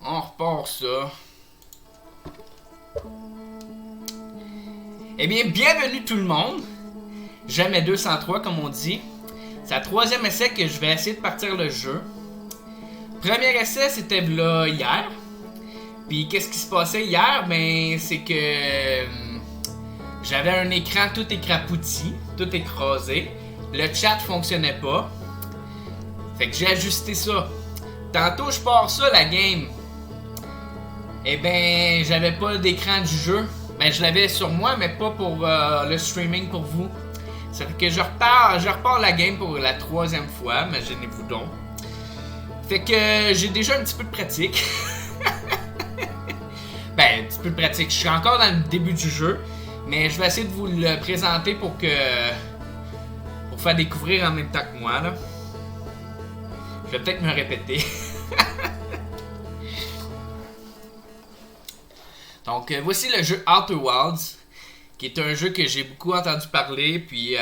On repart ça. Eh bien, bienvenue tout le monde. Jamais 203 comme on dit. C'est le troisième essai que je vais essayer de partir le jeu. Premier essai, c'était là hier. Puis qu'est-ce qui se passait hier? Ben, c'est que j'avais un écran tout écrapouti, tout écrasé. Le chat fonctionnait pas. Fait que j'ai ajusté ça. Tantôt, je pars ça, la game. Eh ben, j'avais pas d'écran du jeu. Ben, je l'avais sur moi, mais pas pour le streaming pour vous. Ça fait que je repars la game pour la troisième fois. Imaginez-vous donc. Fait que j'ai déjà un petit peu de pratique. Ben, un petit peu de pratique. Je suis encore dans le début du jeu. Mais je vais essayer de vous le présenter pour faire découvrir en même temps que moi, là. Je vais peut-être me répéter. Donc, voici le jeu Outer Wilds, qui est un jeu que j'ai beaucoup entendu parler, puis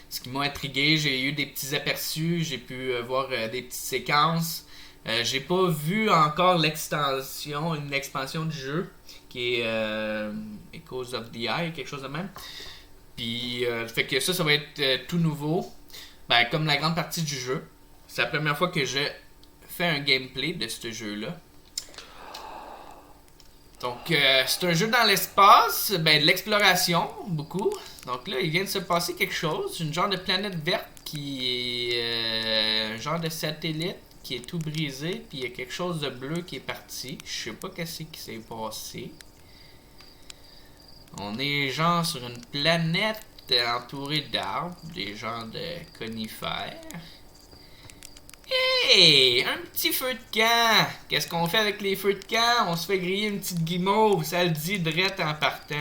ce qui m'a intrigué, j'ai eu des petits aperçus, j'ai pu voir des petites séquences. J'ai pas vu encore une expansion du jeu, qui est Echoes of the Eye, quelque chose de même. Puis, fait que ça va être tout nouveau, ben, comme la grande partie du jeu. C'est la première fois que je fais un gameplay de ce jeu-là. Donc, c'est un jeu dans l'espace, ben de l'exploration, beaucoup. Donc là, il vient de se passer quelque chose, une genre de planète verte qui est un genre de satellite qui est tout brisé, puis il y a quelque chose de bleu qui est parti. Je sais pas qu'est-ce qui s'est passé. On est genre sur une planète entourée d'arbres, des genres de conifères. Hey! Un petit feu de camp! Qu'est-ce qu'on fait avec les feux de camp? On se fait griller une petite guimauve, ça le dit drette en partant.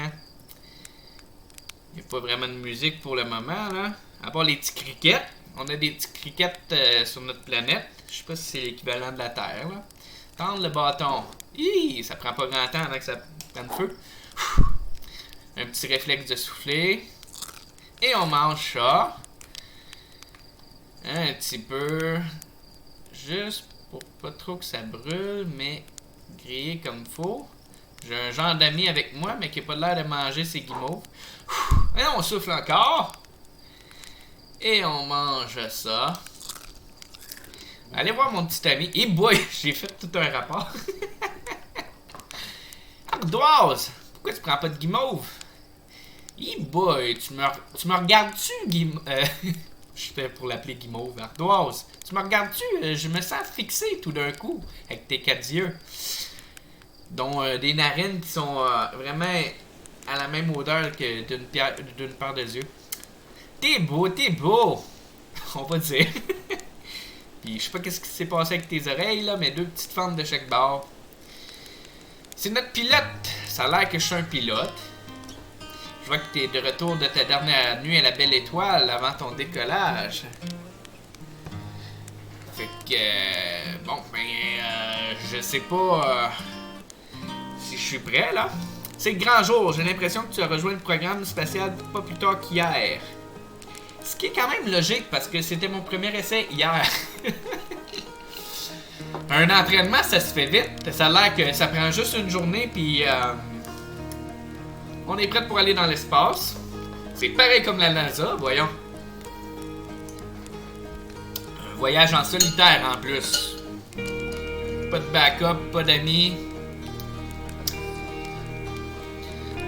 Il n'y a pas vraiment de musique pour le moment, là. À part les petits crickets. On a des petits crickets sur notre planète. Je sais pas si c'est l'équivalent de la Terre, là. Tendre le bâton. Hi! Ça prend pas grand temps avant que ça prenne feu. Un petit réflexe de souffler. Et on mange ça. Un petit peu. Juste pour pas trop que ça brûle, mais grillé comme faut. J'ai un genre d'ami avec moi, mais qui n'a pas l'air de manger ses guimauves. Et on souffle encore. Et on mange ça. Allez voir mon petit ami. Et boy, j'ai fait tout un rapport. Ardoise, pourquoi tu prends pas de guimauve? Et boy, tu me regardes-tu, guimauve? J'étais pour l'appeler guimauve. Ardoise, tu me regardes-tu? Je me sens fixé tout d'un coup avec tes quatre yeux. Dont des narines qui sont vraiment à la même odeur que d'une paire de yeux. T'es beau! On va dire. Puis je sais pas qu'est-ce qui s'est passé avec tes oreilles là, mais deux petites fentes de chaque bord. C'est notre pilote. Ça a l'air que je suis un pilote. Je vois que t'es de retour de ta dernière nuit à la Belle Étoile avant ton décollage. Fait que... bon, ben... je sais pas... si je suis prêt, là. C'est le grand jour. J'ai l'impression que tu as rejoint le programme spatial pas plus tard qu'hier. Ce qui est quand même logique, parce que c'était mon premier essai hier. Un entraînement, ça se fait vite. Ça a l'air que ça prend juste une journée, puis... on est prêt pour aller dans l'espace. C'est pareil comme la NASA, voyons. Un voyage en solitaire en plus. Pas de backup, pas d'amis.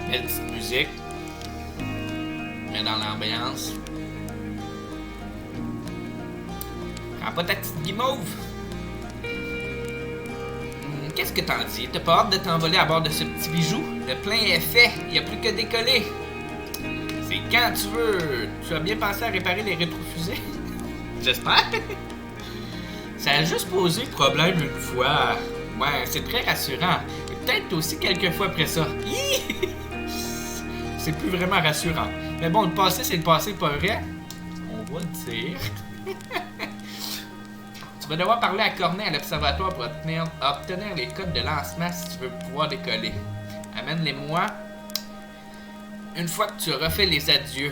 Belle petite musique. Mais dans l'ambiance. Prends pas ta petite guimauve. Qu'est-ce que t'en dis? T'as pas hâte de t'envoler à bord de ce petit bijou? Le plein est fait, il n'y a plus que décoller. C'est quand tu veux. Tu as bien pensé à réparer les rétrofusées? J'espère. Ça a juste posé problème une fois. Ouais, c'est très rassurant. Et peut-être aussi quelques fois après ça. C'est plus vraiment rassurant. Mais bon, le passé, c'est le passé, pas vrai? On va le dire. Tu vas devoir parler à Cornet à l'observatoire pour obtenir les codes de lancement si tu veux pouvoir décoller. Amène-les-moi une fois que tu auras fait les adieux.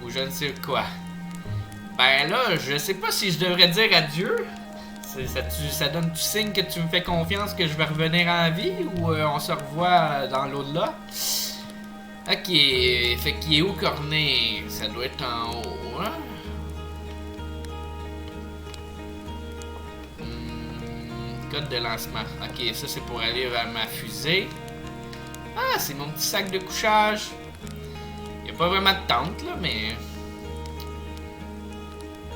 Ou je ne sais quoi. Ben là, je sais pas si je devrais dire adieu. Ça donne du signe que tu me fais confiance que je vais revenir en vie ou on se revoit dans l'au-delà? Ok, fait qu'il est où Cornet? Ça doit être en haut, hein? Code de lancement. Ok, ça c'est pour aller vers ma fusée. Ah, c'est mon petit sac de couchage. Il n'y a pas vraiment de tente là, mais...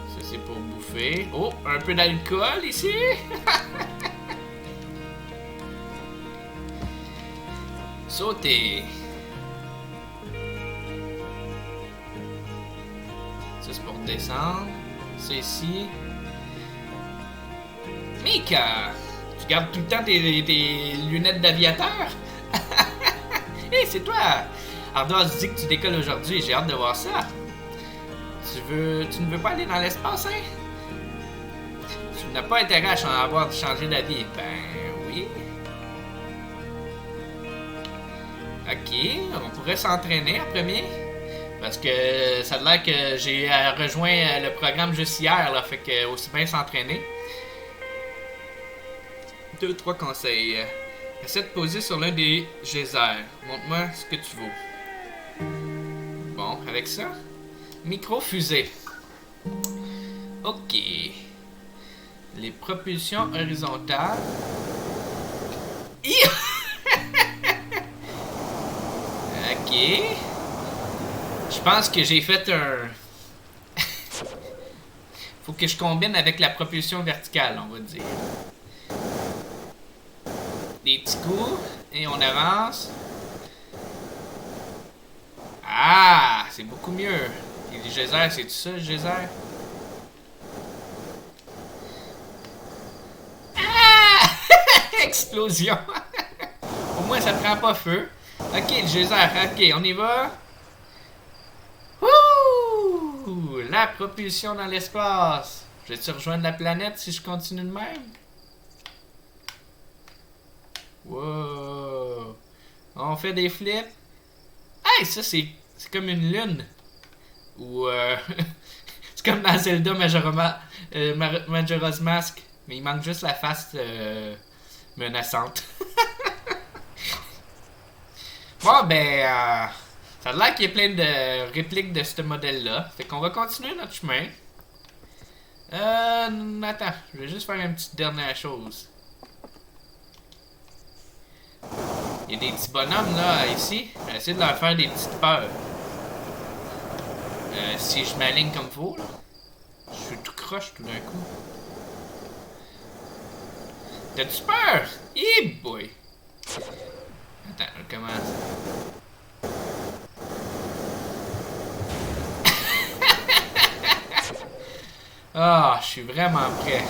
Ça c'est pour bouffer. Oh, un peu d'alcool ici. Sauter. Ça c'est pour descendre. Ça ici. Mika! Tu gardes tout le temps tes lunettes d'aviateur? Hé, c'est toi! Ardos dit que tu décolles aujourd'hui, j'ai hâte de voir ça. Tu ne veux pas aller dans l'espace, hein? Tu n'as pas intérêt à avoir changé d'avis. Ben oui. Ok, on pourrait s'entraîner en premier. Parce que ça a l'air que j'ai rejoint le programme juste hier, là, fait que aussi bien s'entraîner. 2-3 conseils. Essaie de poser sur l'un des geysers. Montre-moi ce que tu vaux. Bon, avec ça. Micro-fusée. Ok. Les propulsions horizontales. Ok. Je pense que j'ai fait un... Faut que je combine avec la propulsion verticale, on va dire. Des petits coups, et on avance. Ah, c'est beaucoup mieux. Et les geysers, c'est tout ça, le geyser? Ah! Explosion! Au moins, ça prend pas feu. Ok, le geyser, ok, on y va. Ouh! La propulsion dans l'espace. Je vais-tu rejoindre la planète si je continue de même? Wow! On fait des flips. Hey, ça c'est comme une lune. Ou c'est comme dans Zelda Majora's Mask. Mais il manque juste la face menaçante. Bon ben, ça a l'air qu'il y a plein de répliques de ce modèle-là. Fait qu'on va continuer notre chemin. Attends, je vais juste faire une petite dernière chose. Il y a des petits bonhommes là, ici. Je vais essayer de leur faire des petites peurs. Si je m'aligne comme faut, là. Je suis tout croche tout d'un coup. T'as-tu peur? Eh boy! Attends, on commence. Ah, je suis vraiment prêt.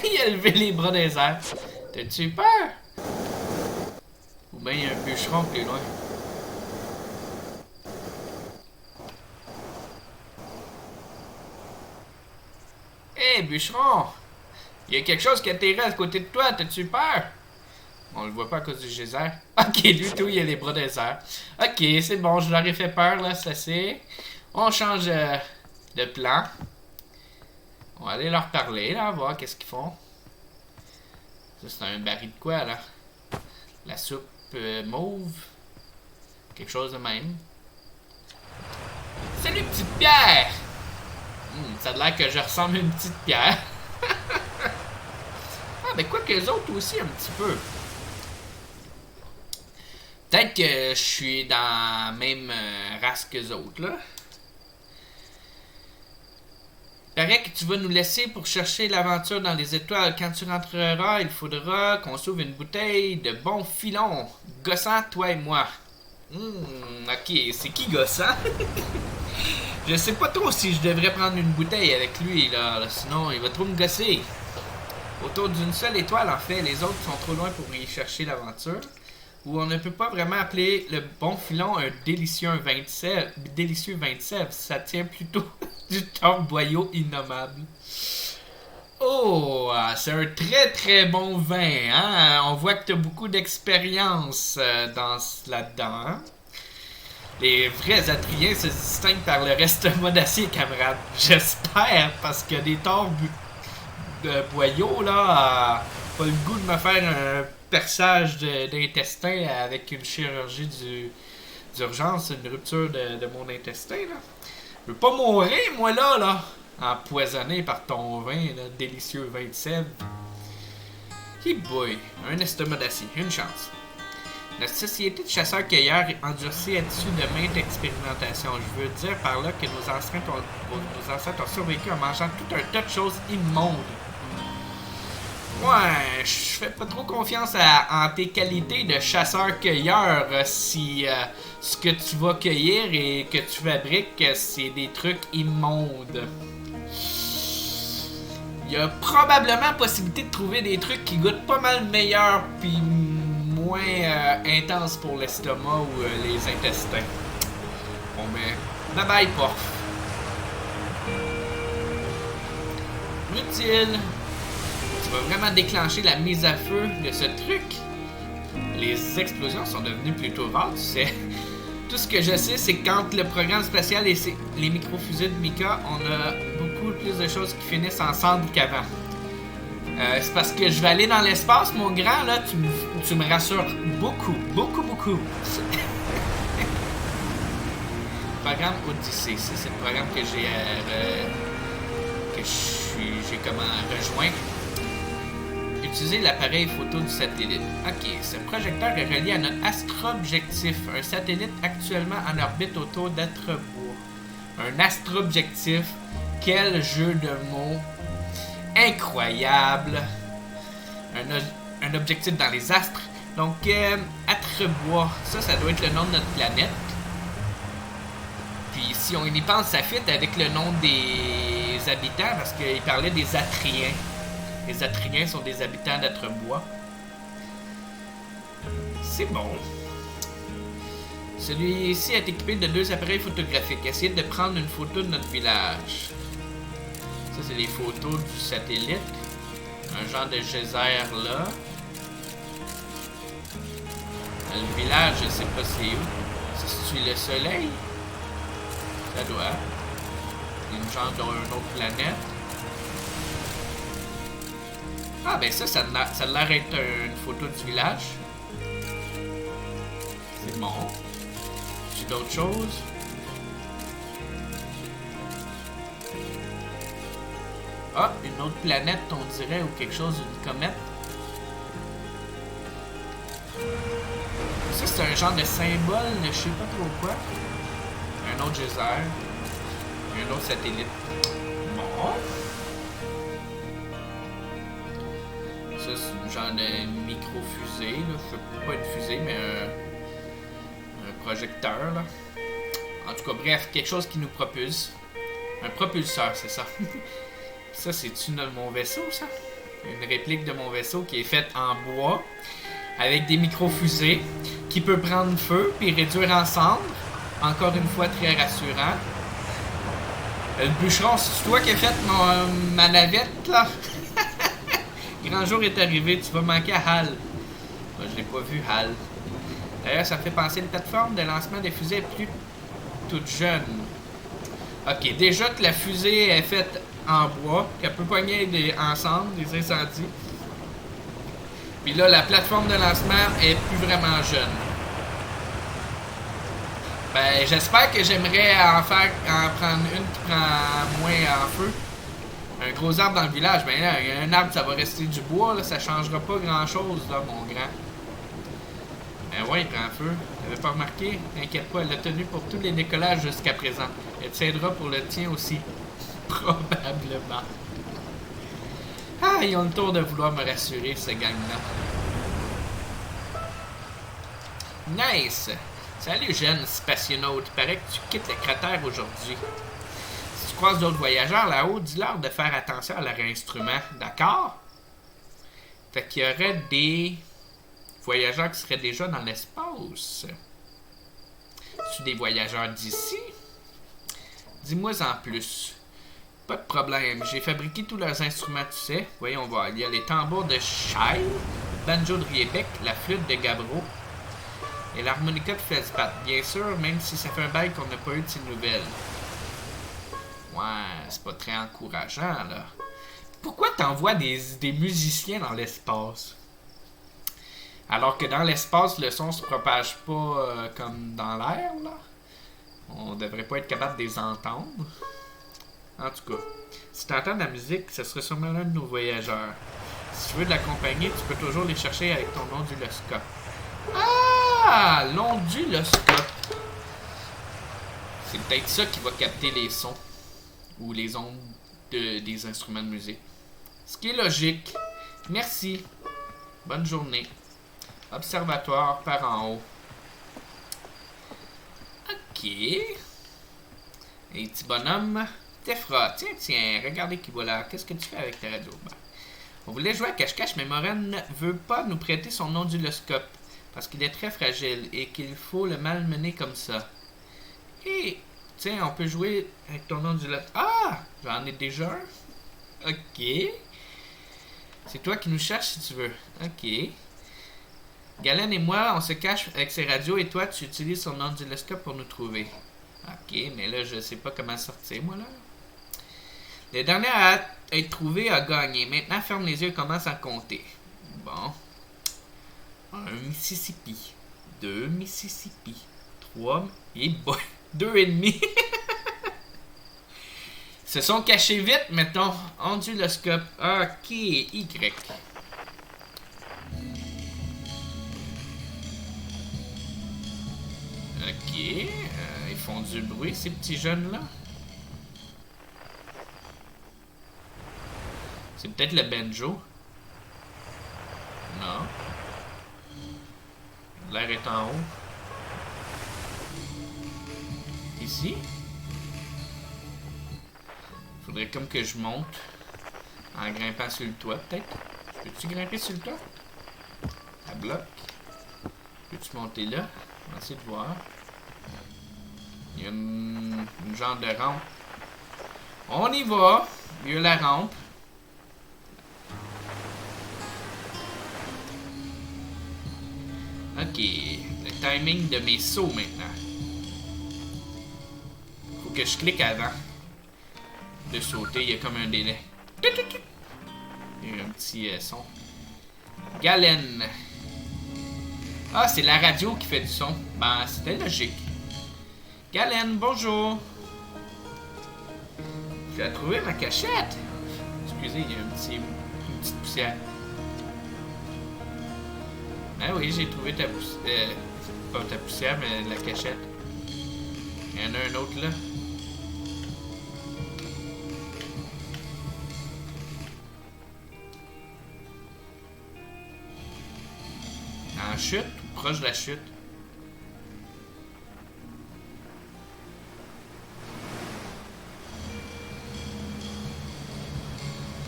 Il a levé les bras des airs. T'as-tu peur? Ou bien il y a un bûcheron plus loin. Hé, bûcheron! Il y a quelque chose qui atterrit à côté de toi, t'as-tu peur? On le voit pas à cause du geyser. Ok, lui tout, il a les bras des airs. Ok, c'est bon, je leur ai fait peur, là, ça c'est. On change de plan. On va aller leur parler, là, voir qu'est-ce qu'ils font. Ça, c'est un baril de quoi, là? La soupe mauve. Quelque chose de même. Salut, petite pierre! Ça a l'air que je ressemble à une petite pierre. Ah, mais quoi que les autres aussi, un petit peu. Peut-être que je suis dans la même race que les autres, là. Paraît que tu vas nous laisser pour chercher l'aventure dans les étoiles. Quand tu rentreras, il faudra qu'on s'ouvre une bouteille de bon filon. Gossant, toi et moi. Ok, c'est qui Gossant? Je sais pas trop si je devrais prendre une bouteille avec lui, là. Sinon, il va trop me gosser. Autour d'une seule étoile, en fait, les autres sont trop loin pour y chercher l'aventure. Ou on ne peut pas vraiment appeler le bon filon un délicieux vin de sève. Ça tient plutôt du temps boyau innommable. Oh, c'est un très très bon vin, hein? On voit que tu as beaucoup d'expérience là-dedans, hein? Les vrais Atriens se distinguent par le restomat d'acier, camarade. J'espère, parce que des torts de boyaux, là, pas le goût de me faire un perçage d'intestin avec une chirurgie d'urgence, une rupture de mon intestin, là. Je veux pas mourir, moi, là, empoisonné par ton vin, là, délicieux vin de sève. Hey boy, un estomac d'acier, une chance. La société de chasseurs-cueilleurs est endurcie à l'issue de maintes expérimentations. Je veux dire par là que nos ancêtres ont survécu en mangeant tout un tas de choses immondes. Ouais, je fais pas trop confiance en tes qualités de chasseur-cueilleur si ce que tu vas cueillir et que tu fabriques, c'est des trucs immondes. Il y a probablement possibilité de trouver des trucs qui goûtent pas mal meilleurs puis moins intenses pour l'estomac ou les intestins. Bon ben, bye bye porc. Utile. Tu vas vraiment déclencher la mise à feu de ce truc. Les explosions sont devenues plutôt rares, tu sais. Tout ce que je sais, c'est que quand le programme spatial et les microfusées de Mika, on a beaucoup plus de choses qui finissent en cendres qu'avant. C'est parce que je vais aller dans l'espace, mon grand, là, tu me rassures beaucoup, beaucoup, beaucoup. Programme Odyssey, ça c'est le programme que j'ai rejoint. Utiliser l'appareil photo du satellite. Ok, ce projecteur est relié à notre astrobjectif, un satellite actuellement en orbite autour d'Astrebourg. Un astrobjectif, quel jeu de mots incroyable! Un objectif dans les astres. Donc, Astrebourg, ça doit être le nom de notre planète. Puis, si on y pense, ça fit avec le nom des habitants, parce qu'il parlait des Atriens. Les Atriens sont des habitants d'Atrebois. C'est bon. Celui-ci est équipé de 2 appareils photographiques. Essayez de prendre une photo de notre village. Ça, c'est les photos du satellite. Un genre de geyser là. Le village, je sais pas c'est où. C'est le soleil? Ça doit. Une genre d'une autre planète. Ah ben ça a l'air d'être une photo du village. C'est bon. J'ai d'autres choses. Ah, une autre planète, on dirait, ou quelque chose, une comète. Ça, c'est un genre de symbole, je sais pas trop quoi. Un autre geyser. Un autre satellite. Bon. Ça, c'est un genre de micro-fusée, là. Je sais pas une fusée, mais un projecteur, là. En tout cas, bref, quelque chose qui nous propulse. Un propulseur, c'est ça. Ça, c'est-tu mon vaisseau, ça? Une réplique de mon vaisseau qui est faite en bois, avec des micro-fusées, qui peut prendre feu puis réduire en cendres. Encore une fois, très rassurant. Le bûcheron, c'est toi qui as fait ma navette, là? Grand jour est arrivé, tu vas manquer à Hal. Moi, je l'ai pas vu, Hal. D'ailleurs, ça me fait penser à une plateforme de lancement des fusées plus toute jeune. Ok, déjà que la fusée est faite en bois, qu'elle peut pogner ensemble des incendies. Puis là, la plateforme de lancement est plus vraiment jeune. Ben, j'espère que j'aimerais en prendre une qui prend moins en feu. Un gros arbre dans le village, ben là, un arbre, ça va rester du bois, là, ça changera pas grand-chose, là, mon grand. Ben ouais, il prend feu. T'avais pas remarqué? T'inquiète pas, elle l'a tenu pour tous les décollages jusqu'à présent. Elle tiendra pour le tien aussi. Probablement. Ah, ils ont le tour de vouloir me rassurer, ce gang-là. Nice! Salut, jeune spationaute. Paraît que tu quittes le cratère aujourd'hui. Si tu croises d'autres voyageurs là-haut, dis-leur de faire attention à leur instrument. D'accord? Fait qu'il y aurait des voyageurs qui seraient déjà dans l'espace. C'est des voyageurs d'ici? Dis-moi en plus. Pas de problème. J'ai fabriqué tous leurs instruments, tu sais. Voyons voir. Il y a les tambours de Shai, le banjo de Riebeck, la flûte de Gabro et l'harmonica de Felspat. Bien sûr, même si ça fait un bail qu'on n'a pas eu de ces nouvelles. Ouais, c'est pas très encourageant, là. Pourquoi t'envoies des musiciens dans l'espace? Alors que dans l'espace, le son se propage pas comme dans l'air, là. On devrait pas être capable de les entendre. En tout cas, si t'entends de la musique, ce serait sûrement l'un de nos voyageurs. Si tu veux de l'accompagner, tu peux toujours les chercher avec ton onduloscope. Ah! L'onduloscope! C'est peut-être ça qui va capter les sons. Ou les ondes des instruments de musique. Ce qui est logique. Merci. Bonne journée. Observatoire par en haut. Ok. Et petit bonhomme. Tefra, tiens, regardez qui voilà. Qu'est-ce que tu fais avec ta radio? Ben, on voulait jouer à cache-cache, mais Moren ne veut pas nous prêter son onduloscope. Parce qu'il est très fragile et qu'il faut le malmener comme ça. Et, tiens, on peut jouer avec ton onduloscope. Ah! J'en ai déjà un. Ok. C'est toi qui nous cherches si tu veux. Ok. Galen et moi, on se cache avec ses radios et toi, tu utilises son onduloscope pour nous trouver. Ok, mais là, je sais pas comment sortir, moi, là. Le dernier à être trouvé a gagné. Maintenant, ferme les yeux et commence à compter. Bon. 1 Mississippi. 2 Mississippi. 3... Et boy, 2 et demi. Se sont cachés vite, mettons. Onduloscope. Ok, Y. Ok. Ils font du bruit, ces petits jeunes-là. C'est peut-être le banjo. Non. L'air est en haut. Ici. Faudrait comme que je monte. En grimpant sur le toit, peut-être. Peux-tu grimper sur le toit? À bloc. Peux-tu monter là? On va essayer de voir. Il y a une genre de rampe. On y va. Il y a la rampe. Ok. Le timing de mes sauts maintenant. Faut que je clique avant de sauter. Il y a comme un délai. Il y a un petit son. Galen. Ah, c'est la radio qui fait du son. Ben, c'était logique. Galen, bonjour. J'ai trouvé ma cachette. Excusez, il y a une petite poussière. Ah oui, j'ai trouvé ta poussière. Pas ta poussière, mais la cachette. Il y en a un autre là. En chute ou proche de la chute?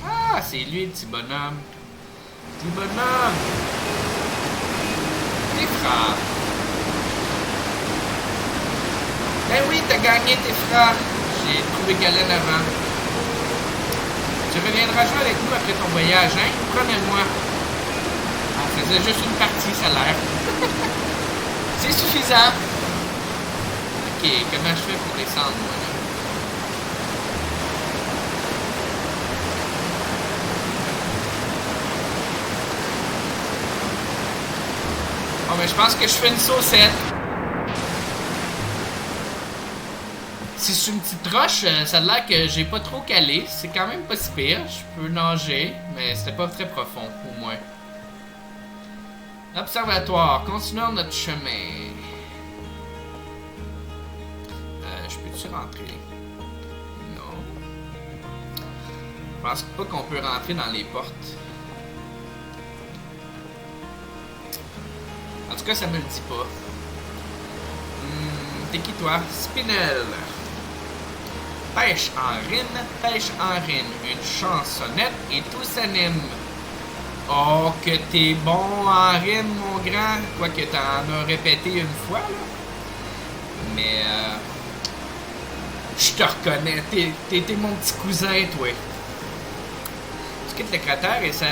Ah, c'est lui le petit bonhomme. Petit bonhomme! Tes frères. Ben oui, t'as gagné tes frères. J'ai trouvé Galen avant. Tu reviendras jouer avec nous après ton voyage, hein? Promets-moi. On faisait juste une partie, ça a l'air. C'est suffisant. Ok, comment je fais pour descendre, moi, là? Bon, ben, je pense que je fais une saucette. Si c'est une petite roche, ça a l'air que j'ai pas trop calé. C'est quand même pas si pire. Je peux nager, mais c'était pas très profond, au moins. Observatoire. Continuons notre chemin. Je peux-tu rentrer? Non. Je pense pas qu'on peut rentrer dans les portes. En tout cas, ça me le dit pas. T'es qui, toi? Spinel. Pêche en rine, une chansonnette et tout s'anime. Oh, que t'es bon en rime, mon grand. Quoique t'en as répété une fois, là. Mais, Je te reconnais, t'es mon petit cousin, toi. Tu quittes le cratère et ça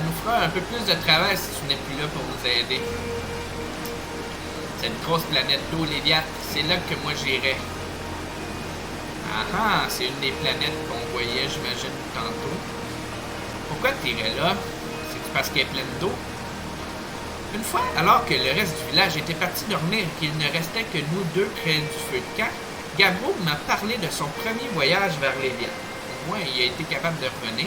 nous fera un peu plus de travail si tu n'es plus là pour nous aider. Cette grosse planète d'eau, Léviathe, c'est là que moi j'irai. Ah ah, c'est une des planètes qu'on voyait, j'imagine, tantôt. Pourquoi t'irais là? C'est parce qu'elle est pleine d'eau? Une fois, alors que le reste du village était parti dormir et qu'il ne restait que nous deux près du feu de camp, Gabro m'a parlé de son premier voyage vers Léviathe. Au moins, il a été capable de revenir.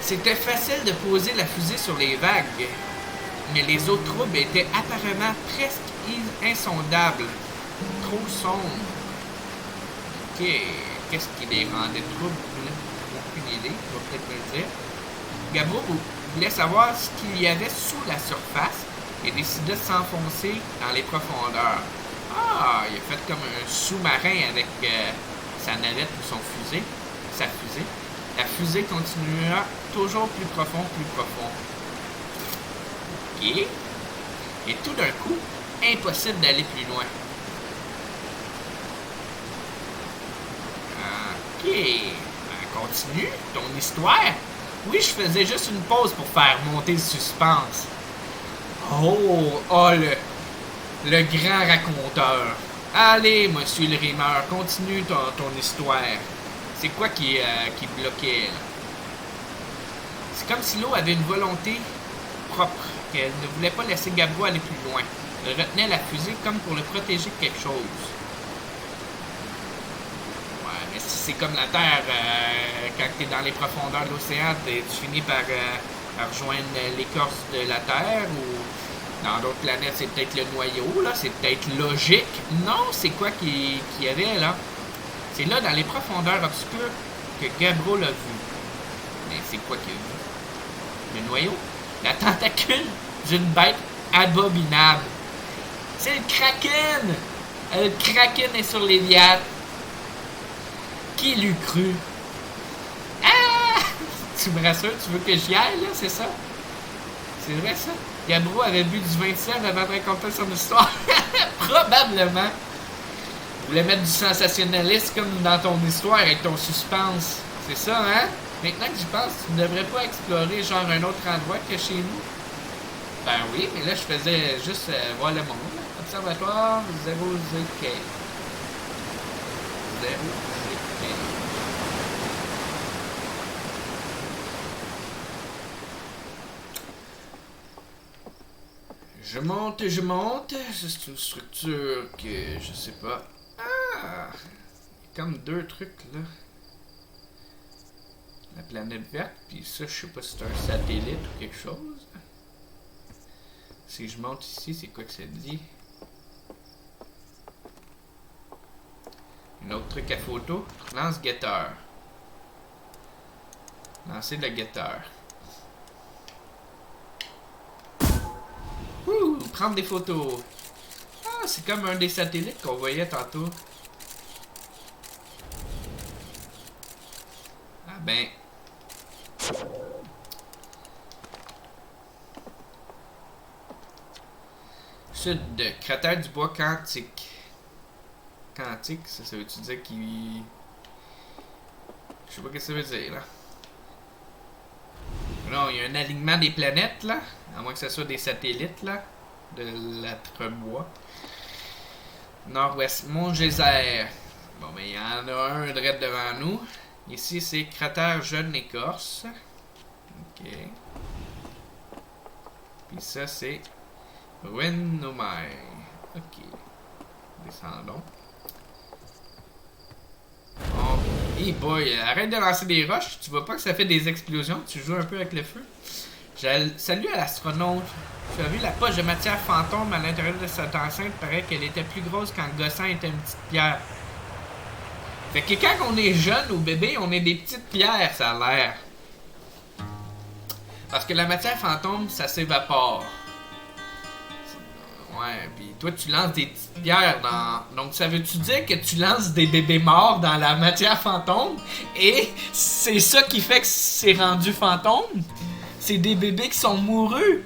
C'était facile de poser la fusée sur les vagues, mais les eaux troubles étaient apparemment presque insondables. Trop sombres. Ok, qu'est-ce qui les rendait troubles? Aucune idée, tu vas peut-être me le dire. Gabro voulait savoir ce qu'il y avait sous la surface et décida de s'enfoncer dans les profondeurs. Ah, il a fait comme un sous-marin avec sa navette ou sa fusée. La fusée continua toujours plus profond, plus profond. Ok. Et tout d'un coup, impossible d'aller plus loin. Ok. Ben, continue ton histoire. Oui, je faisais juste une pause pour faire monter le suspense. Oh, le grand raconteur. Allez, monsieur le rimeur, continue ton histoire. C'est quoi qui bloquait, là? C'est comme si l'eau avait une volonté propre, qu'elle ne voulait pas laisser Gabro aller plus loin. Elle retenait la fusée comme pour le protéger de quelque chose. Mais c'est comme la Terre, quand tu es dans les profondeurs de l'océan, tu finis par rejoindre l'écorce de la Terre, ou dans d'autres planètes, c'est peut-être le noyau, là, c'est peut-être logique. Non, c'est quoi qu'il y avait, là? C'est là, dans les profondeurs obscures, que Gabro l'a vu. Mais c'est quoi qu'il a vu? Le noyau? La tentacule d'une bête abominable. C'est le Kraken! Le Kraken est sur Léviathe. Qui l'eût cru? Ah! Tu me rassures, tu veux que j'y aille, là, c'est ça? C'est vrai, ça? Gabro avait bu du 27 avant de raconter son histoire. Probablement. Tu voulais mettre du sensationnalisme comme dans ton histoire avec ton suspense. C'est ça, hein? Maintenant que j'y pense, tu ne devrais pas explorer genre un autre endroit que chez nous? Ben oui, mais là, je faisais juste voir le monde. Observatoire 0ZK. 0ZK. Je monte. C'est une structure que je sais pas. Ah! Il y a comme deux trucs là. La planète verte, puis ça, je sais pas si c'est un satellite ou quelque chose. Si je monte ici, c'est quoi que ça dit? Un autre truc à photo. Lance-guetteur. Lancer le guetteur. Ouh, prendre des photos. Ah, c'est comme un des satellites qu'on voyait tantôt. Ah ben. Sud de cratère du bois quantique. Quantique, ça veut-tu dire qu'il... Je sais pas ce que ça veut dire, là. Non, il y a un alignement des planètes, là. À moins que ce soit des satellites, là. De l'Atre-bois. Nord-ouest, Mont-Geyser. Bon, ben, il y en a un direct devant nous. Ici, c'est cratère jeune écorce. Ok. Puis ça, c'est Ruinomai. Ok. Descendons. Oh, hey boy, arrête de lancer des roches. Tu vois pas que ça fait des explosions? Tu joues un peu avec le feu? Salut à l'astronaute. Tu as vu la poche de matière fantôme à l'intérieur de cette enceinte? Paraît qu'elle était plus grosse quand le gossant était une petite pierre. Fait que quand on est jeune ou bébé, on est des petites pierres, ça a l'air. Parce que la matière fantôme, ça s'évapore. Ouais, pis toi tu lances des petites pierres dans... Donc ça veut-tu dire que tu lances des bébés morts dans la matière fantôme? Et c'est ça qui fait que c'est rendu fantôme? C'est des bébés qui sont mourus?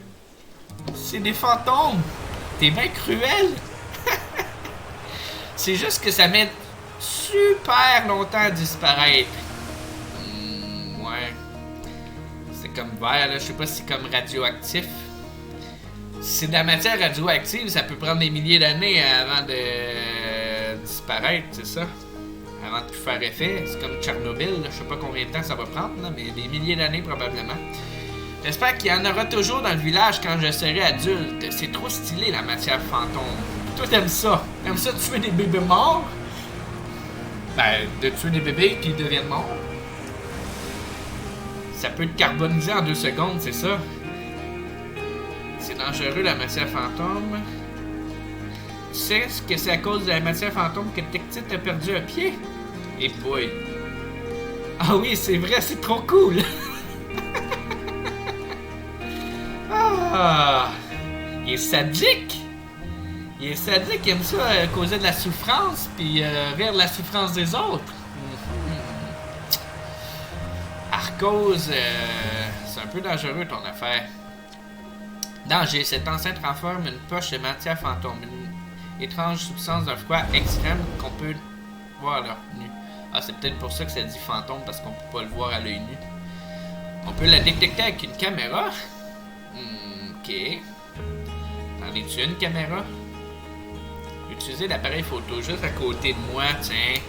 C'est des fantômes? T'es bien cruel! C'est juste que ça met super longtemps disparaître. Ouais. C'est comme vert, là. Je sais pas si c'est comme radioactif. Si c'est de la matière radioactive, ça peut prendre des milliers d'années avant de disparaître, c'est ça? Avant de plus faire effet. C'est comme Tchernobyl, là. Je sais pas combien de temps ça va prendre, là, mais des milliers d'années probablement. J'espère qu'il y en aura toujours dans le village quand je serai adulte. C'est trop stylé la matière fantôme. Toi t'aimes ça? T'aimes ça tuer des bébés morts? Ben, de tuer des bébés qui deviennent morts. Ça peut te carboniser en 2 secondes, c'est ça? C'est dangereux la matière fantôme. Tu sais ce que c'est à cause de la matière fantôme que Tectite a perdu un pied? Et boy. Ah oui, c'est vrai, c'est trop cool! Ah! Il est sadique! Il est sadique, il aime ça causer de la souffrance, puis rire de la souffrance des autres. Arcos, c'est un peu dangereux ton affaire. Danger, cette enceinte renferme une poche de matière fantôme, une étrange substance d'un froid extrême qu'on peut voir à l'œil nu. Ah, c'est peut-être pour ça que ça dit fantôme, parce qu'on peut pas le voir à l'œil nu. On peut la détecter avec une caméra. Ok. T'en es-tu une caméra? Utiliser l'appareil photo juste à côté de moi, tiens.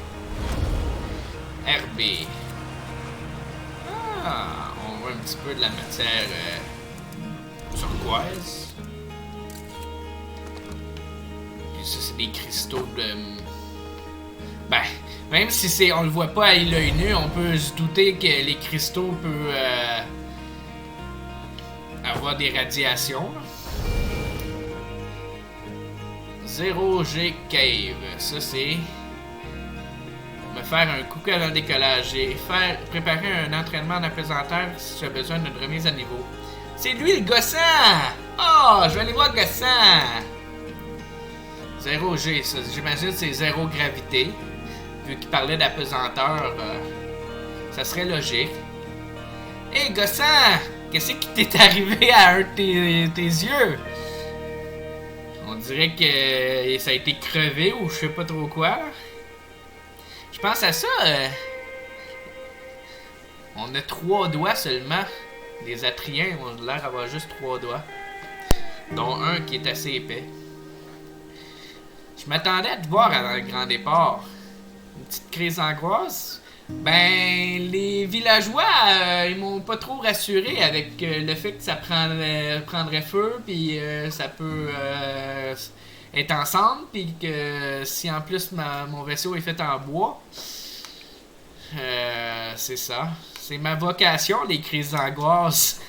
RB. Ah, on voit un petit peu de la matière turquoise. Puis ça, c'est des cristaux de... Ben, même si on le voit pas à l'œil nu, on peut se douter que les cristaux peuvent avoir des radiations. 0G Cave. Ça, c'est... me faire un coucou avant le décollage et préparer un entraînement d'apesanteur si tu as besoin d'une remise à niveau. C'est lui le gossant! Oh, je vais aller voir le gossant! 0G, ça, j'imagine que c'est 0 gravité. Vu qu'il parlait d'apesanteur, ça serait logique. Hé, gossant! Qu'est-ce qui t'est arrivé à un de tes yeux? On dirait que ça a été crevé ou je sais pas trop quoi. Je pense à ça. On a 3 doigts seulement. Les Atriens ont l'air d'avoir juste 3 doigts. Dont un qui est assez épais. Je m'attendais à te voir avant le grand départ. Une petite crise d'angoisse. Ben, les villageois, ils m'ont pas trop rassuré avec le fait que ça prendrait feu, puis ça peut être ensemble, puis que si en plus mon vaisseau est fait en bois, c'est ça. C'est ma vocation, les crises d'angoisse.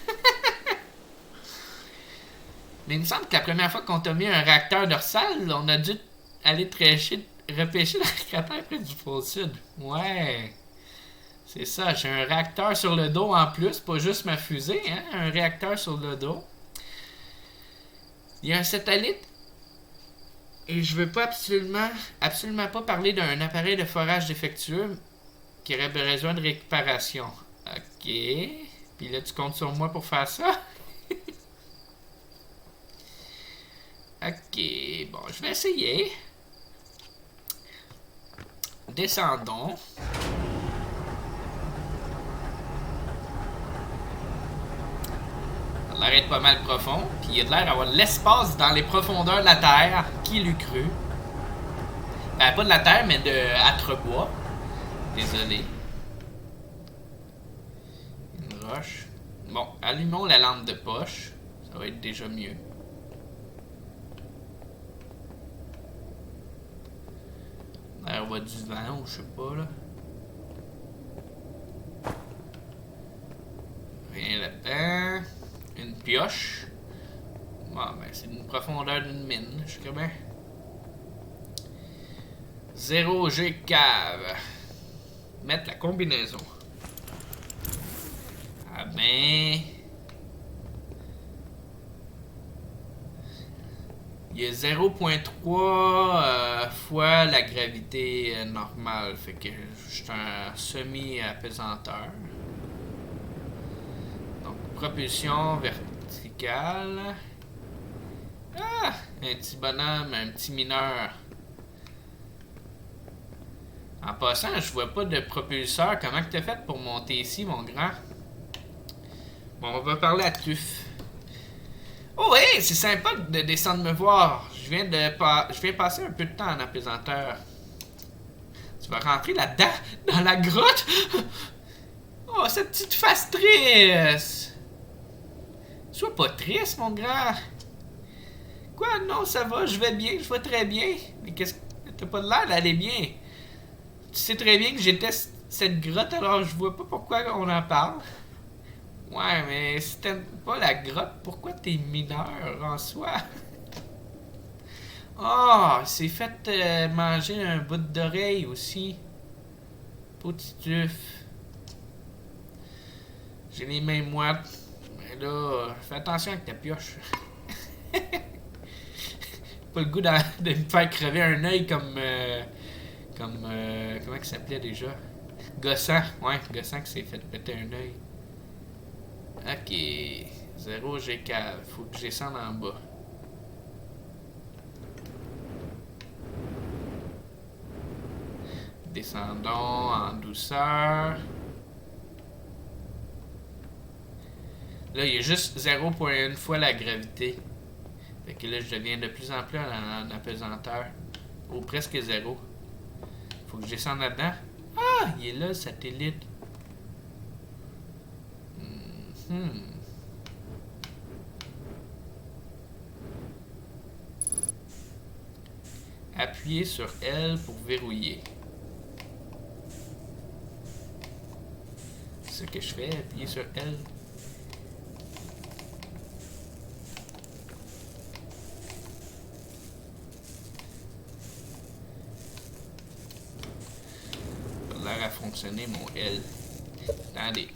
Mais il me semble que la première fois qu'on t'a mis un réacteur dorsal, on a dû aller repêcher le cratère près du pôle sud. Ouais. C'est ça, j'ai un réacteur sur le dos en plus, pas juste ma fusée, hein, un réacteur sur le dos. Il y a un satellite et je veux pas absolument pas parler d'un appareil de forage défectueux qui aurait besoin de récupération. Ok, puis là tu comptes sur moi pour faire ça? Ok, bon, je vais essayer. Descendons. Ça a l'air d'être pas mal profond, puis il y a de l'air d'avoir de l'espace dans les profondeurs de la Terre. Qui l'eût cru? Ben, pas de la Terre, mais de Atrebois. Désolé. Une roche. Bon, allumons la lampe de poche. Ça va être déjà mieux. L'air va du vent ou je sais pas, là. Rien là-dedans. Une pioche. Bon, ben, c'est une profondeur d'une mine, je sais bien. 0G cave. Mettre la combinaison. Ah ben... Il y a 0.3 fois la gravité normale. Fait que je suis un semi-apesanteur. Donc, propulsion verticale. Ah! Un petit bonhomme, un petit mineur. En passant, je vois pas de propulseur. Comment que t'as fait pour monter ici, mon grand? Bon, on va parler à Tuf. Oh ouais, c'est sympa de descendre me voir. Je viens passer un peu de temps en apesanteur. Tu vas rentrer là-dedans, dans la grotte? Oh, cette petite face triste! Sois pas triste, mon grand. Quoi? Non, ça va, je vais bien, je vais très bien. Mais qu'est-ce que... T'as pas de l'air d'aller bien. Tu sais très bien que j'étais cette grotte, alors je vois pas pourquoi on en parle. Ouais, mais si t'aimes pas la grotte, pourquoi t'es mineur en soi? Oh, il s'est fait manger un bout d'oreille aussi. Petit tuf. J'ai les mains moites. Mais là, fais attention avec ta pioche. Pas le goût de me faire crever un œil comme. Comment il s'appelait déjà? Gossant. Ouais, Gossant qui s'est fait péter un œil. Ok. 0 G cave. Faut que je descende en bas. Descendons en douceur. Là, il y a juste 0,1 fois la gravité. Fait que là, je deviens de plus en plus en apesanteur. Ou presque 0. Faut que je descende là-dedans. Ah, il est là, le satellite. Appuyez sur L pour verrouiller. C'est ce que je fais, appuyer sur L. Ça a l'air à fonctionner mon L. Attendez.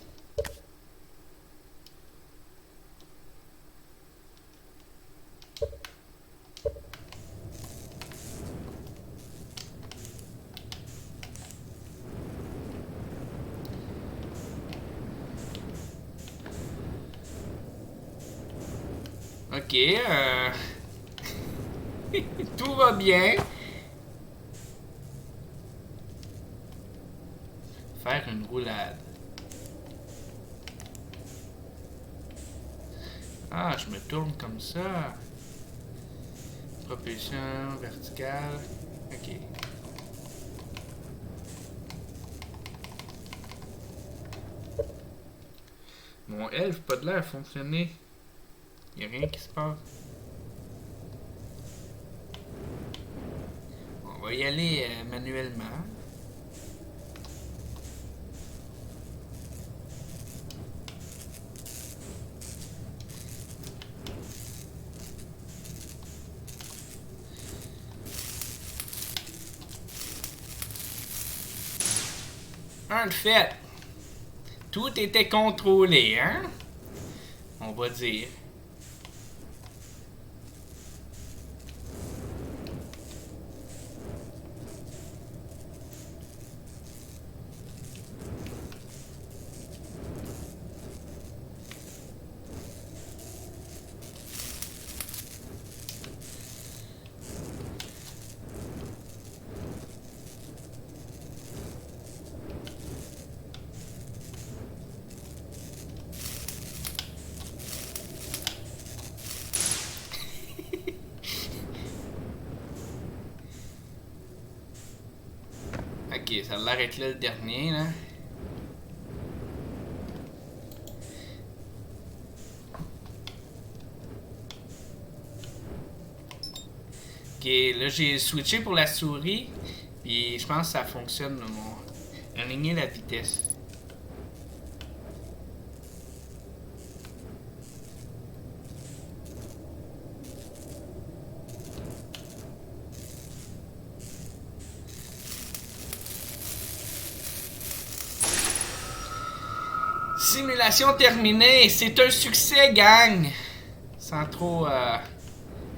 Ok, tout va bien. Faire une roulade. Ah, je me tourne comme ça. Propulsion verticale. Ok. Mon elfe pas de l'air à fonctionner. Y'a rien qui se passe. On va y aller manuellement. Un de fait. Tout était contrôlé, hein? On va dire. Ok, ça a l'air d'être là le dernier, là. Ok, là j'ai switché pour la souris. Puis je pense que ça fonctionne, mon... Aligner la vitesse. Simulation terminée, c'est un succès, gang! Sans trop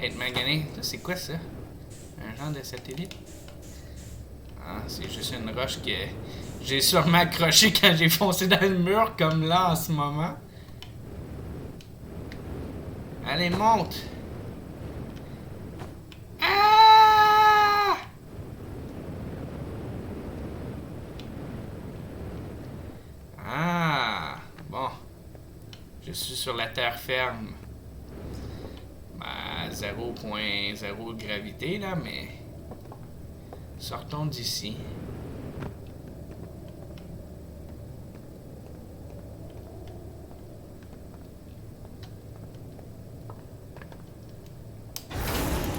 être magané. Ça, c'est quoi ça? Un genre de satellite? Ah, c'est juste une roche que j'ai sûrement accroché quand j'ai foncé dans le mur, comme là en ce moment. Allez, monte! Ah! sur la terre ferme. À 0.0 gravité, là, mais... Sortons d'ici.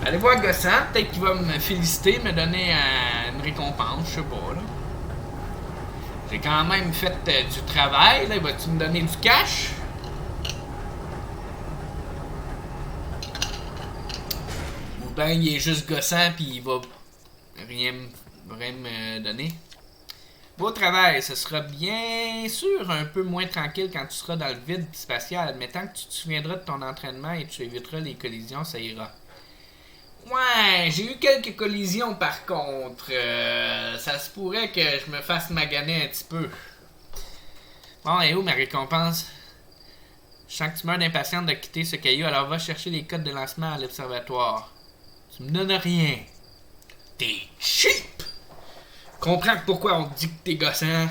Allez voir Gossant, peut-être qu'il va me féliciter, me donner une récompense, je sais pas, là. J'ai quand même fait du travail, là. Vas-tu me donner du cash? Ou ben il est juste gossant pis il va rien me donner. Beau travail, ce sera bien sûr un peu moins tranquille quand tu seras dans le vide spatial, mais tant que tu te souviendras de ton entraînement et tu éviteras les collisions, ça ira. Ouais, j'ai eu quelques collisions par contre. Ça se pourrait que je me fasse maganer un petit peu. Bon, et où ma récompense? Je sens que tu meurs d'impatience de quitter ce caillou, alors va chercher les codes de lancement à l'observatoire. Tu me donnes rien. T'es cheap! Comprends pourquoi on te dit que t'es gossant.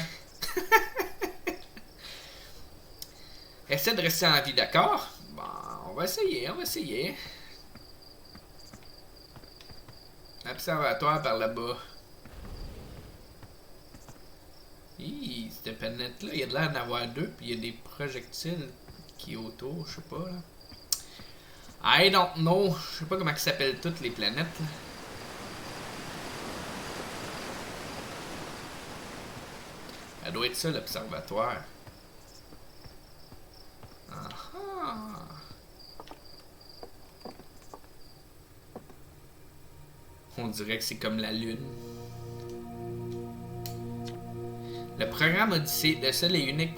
Essaie de rester en vie, d'accord? Bon, on va essayer. Observatoire par là-bas. Hi, cette planète-là, il y a de l'air d'en avoir deux, puis il y a des projectiles qui est autour, je sais pas, là. I don't know. Je sais pas comment ils s'appellent toutes les planètes, là. Ça doit être ça, l'observatoire. Ah. On dirait que c'est comme la Lune. Le programme Odyssée, le seul et unique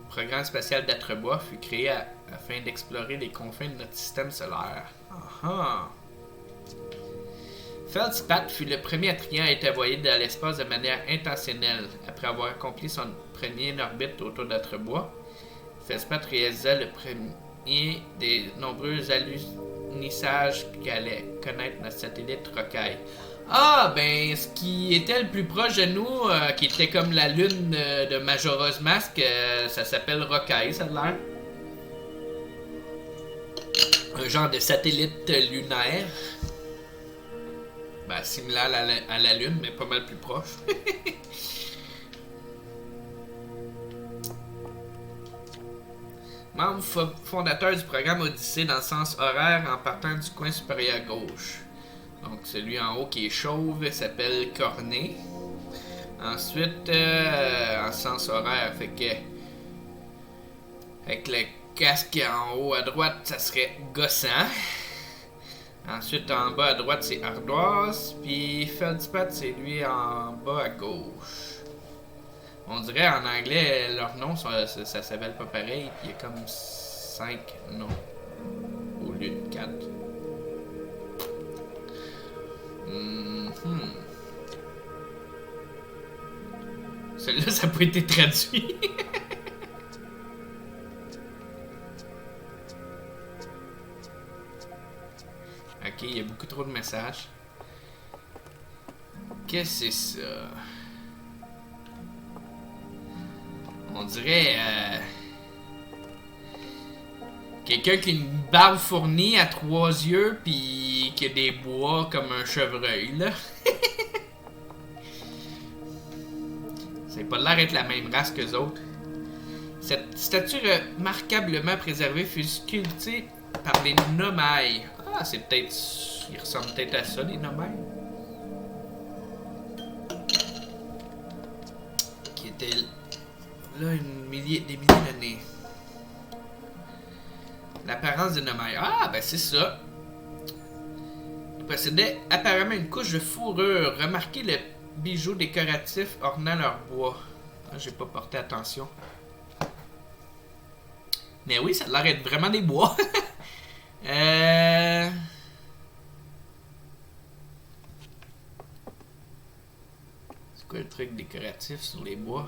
programme spatial d'Atrebois, fut créé afin d'explorer les confins de notre système solaire. Feldspat fut le premier Atrian à être envoyé dans l'espace de manière intentionnelle. Après avoir accompli son premier orbite autour d'Atrebois, Feldspat réalisa le premier des nombreux alunisages qu'allait connaître notre satellite Rocaille. Ah, ben, ce qui était le plus proche de nous, qui était comme la lune de Majora's Mask, ça s'appelle Rocaille, ça a l'air. Un genre de satellite lunaire. Ben, similaire à la lune, mais pas mal plus proche. Membre fondateur du programme Odyssée dans le sens horaire en partant du coin supérieur gauche. Donc celui en haut qui est chauve s'appelle Cornet. Ensuite, en sens horaire, fait que avec le casque en haut à droite, ça serait Gossant. Ensuite, en bas à droite, c'est Ardoise. Puis Feldspat, c'est lui en bas à gauche. On dirait en anglais, leurs noms, ça s'appelle pas pareil. Puis il y a comme 5 noms au lieu de 4. Celui-là, ça n'a pas été traduit. Ok, il y a beaucoup trop de messages. Qu'est-ce que c'est ça? On dirait... quelqu'un qui a une barbe fournie à 3 yeux pis qui a des bois comme un chevreuil, là. C'est pas l'air d'être la même race qu'eux autres. Cette statue remarquablement préservée fut sculptée par les Nomai. Ah, c'est peut-être... Ils ressemblent peut-être à ça, les Nomai. Qui étaient là des milliers d'années. L'apparence des Nomai. Ah, ben c'est ça. Ils possédaient apparemment une couche de fourrure. Remarquez le bijou décoratif ornant leur bois. Ah, j'ai pas porté attention. Mais oui, ça a l'air d'être vraiment des bois. C'est quoi le truc décoratif sur les bois?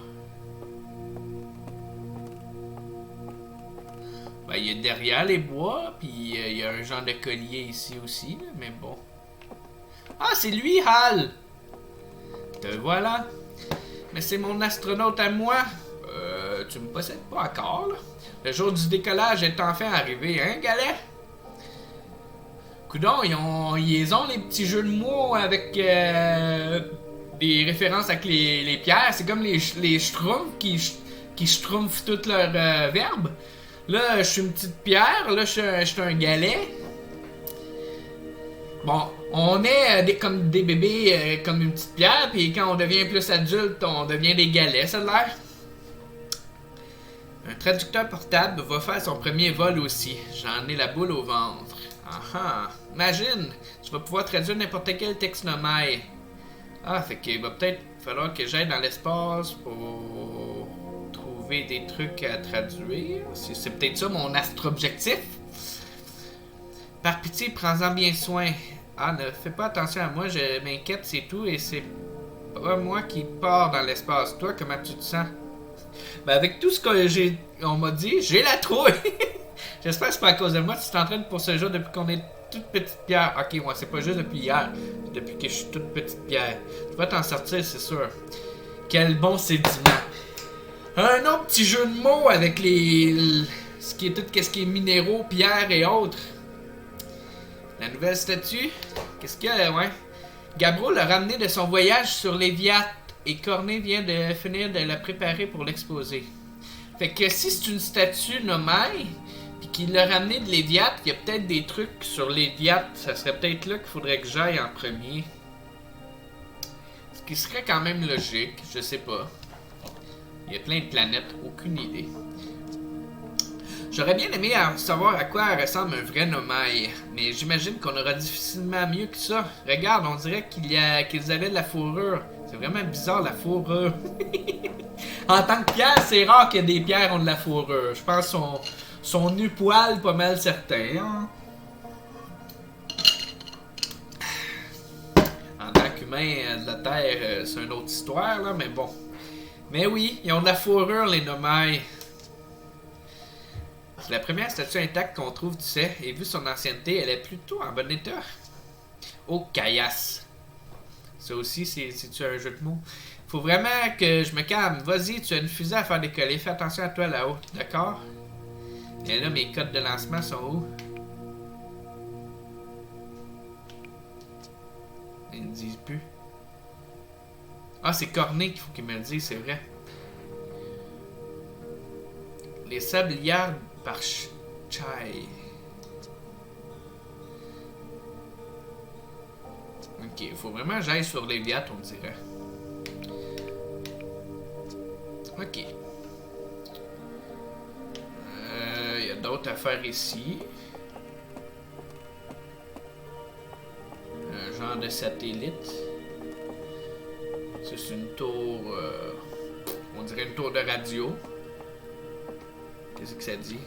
Ben, il y a derrière les bois, puis il y a un genre de collier ici aussi, là, mais bon. Ah, c'est lui, Hal! Te voilà. Mais c'est mon astronaute à moi. Tu me possèdes pas encore, là. Le jour du décollage est enfin arrivé, hein, Galet? Coudon, ils ont les petits jeux de mots avec des références avec les pierres. C'est comme les schtroumpfs qui schtroumpfent tous leurs verbes. Là, je suis une petite pierre, là, je suis un galet. Bon, on est comme des bébés, comme une petite pierre, puis quand on devient plus adulte, on devient des galets, ça a l'air. Un traducteur portable va faire son premier vol aussi. J'en ai la boule au ventre. Ah, imagine, tu vas pouvoir traduire n'importe quel texte nommé. Ah, fait qu'il va peut-être falloir que j'aille dans l'espace pour trouver des trucs à traduire. C'est peut-être ça mon astro-objectif. Par pitié, prends-en bien soin. Ah, ne fais pas attention à moi, je m'inquiète, c'est tout, et c'est pas moi qui pars dans l'espace. Toi, comment tu te sens? Ben, avec tout ce qu'on m'a dit, j'ai la trouille. J'espère que c'est pas à cause de moi. Tu t'entraînes pour ce jeu depuis qu'on est toute petite pierre. Ok, moi, c'est pas juste depuis hier. Depuis que je suis toute petite pierre. Tu vas t'en sortir, c'est sûr. Quel bon sédiment. Un autre petit jeu de mots avec ce qui est minéraux, pierres et autres. La nouvelle statue. Qu'est-ce qu'il y a, ouais? Gabro l'a ramené de son voyage sur Léviathe et Corné vient de finir de la préparer pour l'exposer. Fait que si c'est une statue nommée, puis qu'il l'a ramené de Léviathe, il y a peut-être des trucs sur Léviathe. Ça serait peut-être là qu'il faudrait que j'aille en premier. Ce qui serait quand même logique, je sais pas. Il y a plein de planètes, aucune idée. J'aurais bien aimé savoir à quoi ressemble un vrai nomaille, mais j'imagine qu'on aura difficilement mieux que ça. Regarde, on dirait qu'ils avaient de la fourrure. C'est vraiment bizarre, la fourrure. En tant que pierre, c'est rare que des pierres ont de la fourrure. Je pense que son nu-poil, pas mal certain. Hein? En tant qu'humain de la Terre, c'est une autre histoire, là, mais bon. Mais oui, ils ont de la fourrure, les nomailles. C'est la première statue intacte qu'on trouve, tu sais, et vu son ancienneté, elle est plutôt en bon état. Oh, caillasse. Ça aussi, c'est-tu un jeu de mots? Faut vraiment que je me calme. Vas-y, tu as une fusée à faire décoller. Fais attention à toi là-haut, d'accord? Et là, mes codes de lancement sont où? Ils ne disent plus. Ah, c'est Corné qu'il faut qu'il me le dise, c'est vrai. Les sablières par Chai. Ok, il faut vraiment que j'aille sur Léviathe, on dirait. Ok. Il y a d'autres affaires ici. Un genre de satellite. Ça, c'est une tour... on dirait une tour de radio. Qu'est-ce que ça dit?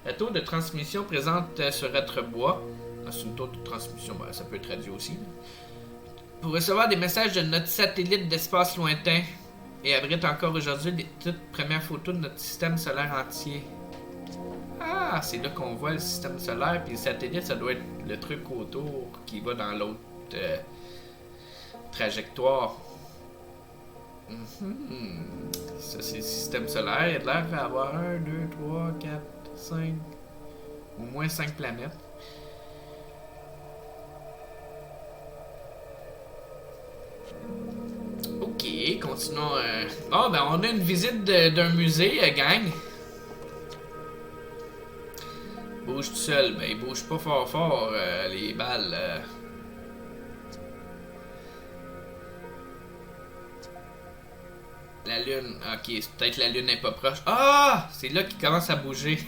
La tour de transmission présente sur votre bois. Ah, c'est une tour de transmission, ben, ça peut être radio aussi. Pour recevoir des messages de notre satellite d'espace lointain et abrite encore aujourd'hui les toutes premières photos de notre système solaire entier. Ah, c'est là qu'on voit le système solaire, puis le satellite, ça doit être le truc autour qui va dans l'autre trajectoire. Ça, c'est le système solaire. Il a l'air d'avoir 1, 2, 3, 4, 5, au moins 5 planètes. Ok, continuons. Ah, ben on a une visite d'un musée, gang. Bouge tout seul. Ben, il bouge pas fort fort, les balles. La lune. Ok, c'est peut-être la lune n'est pas proche. Ah! C'est là qu'il commence à bouger.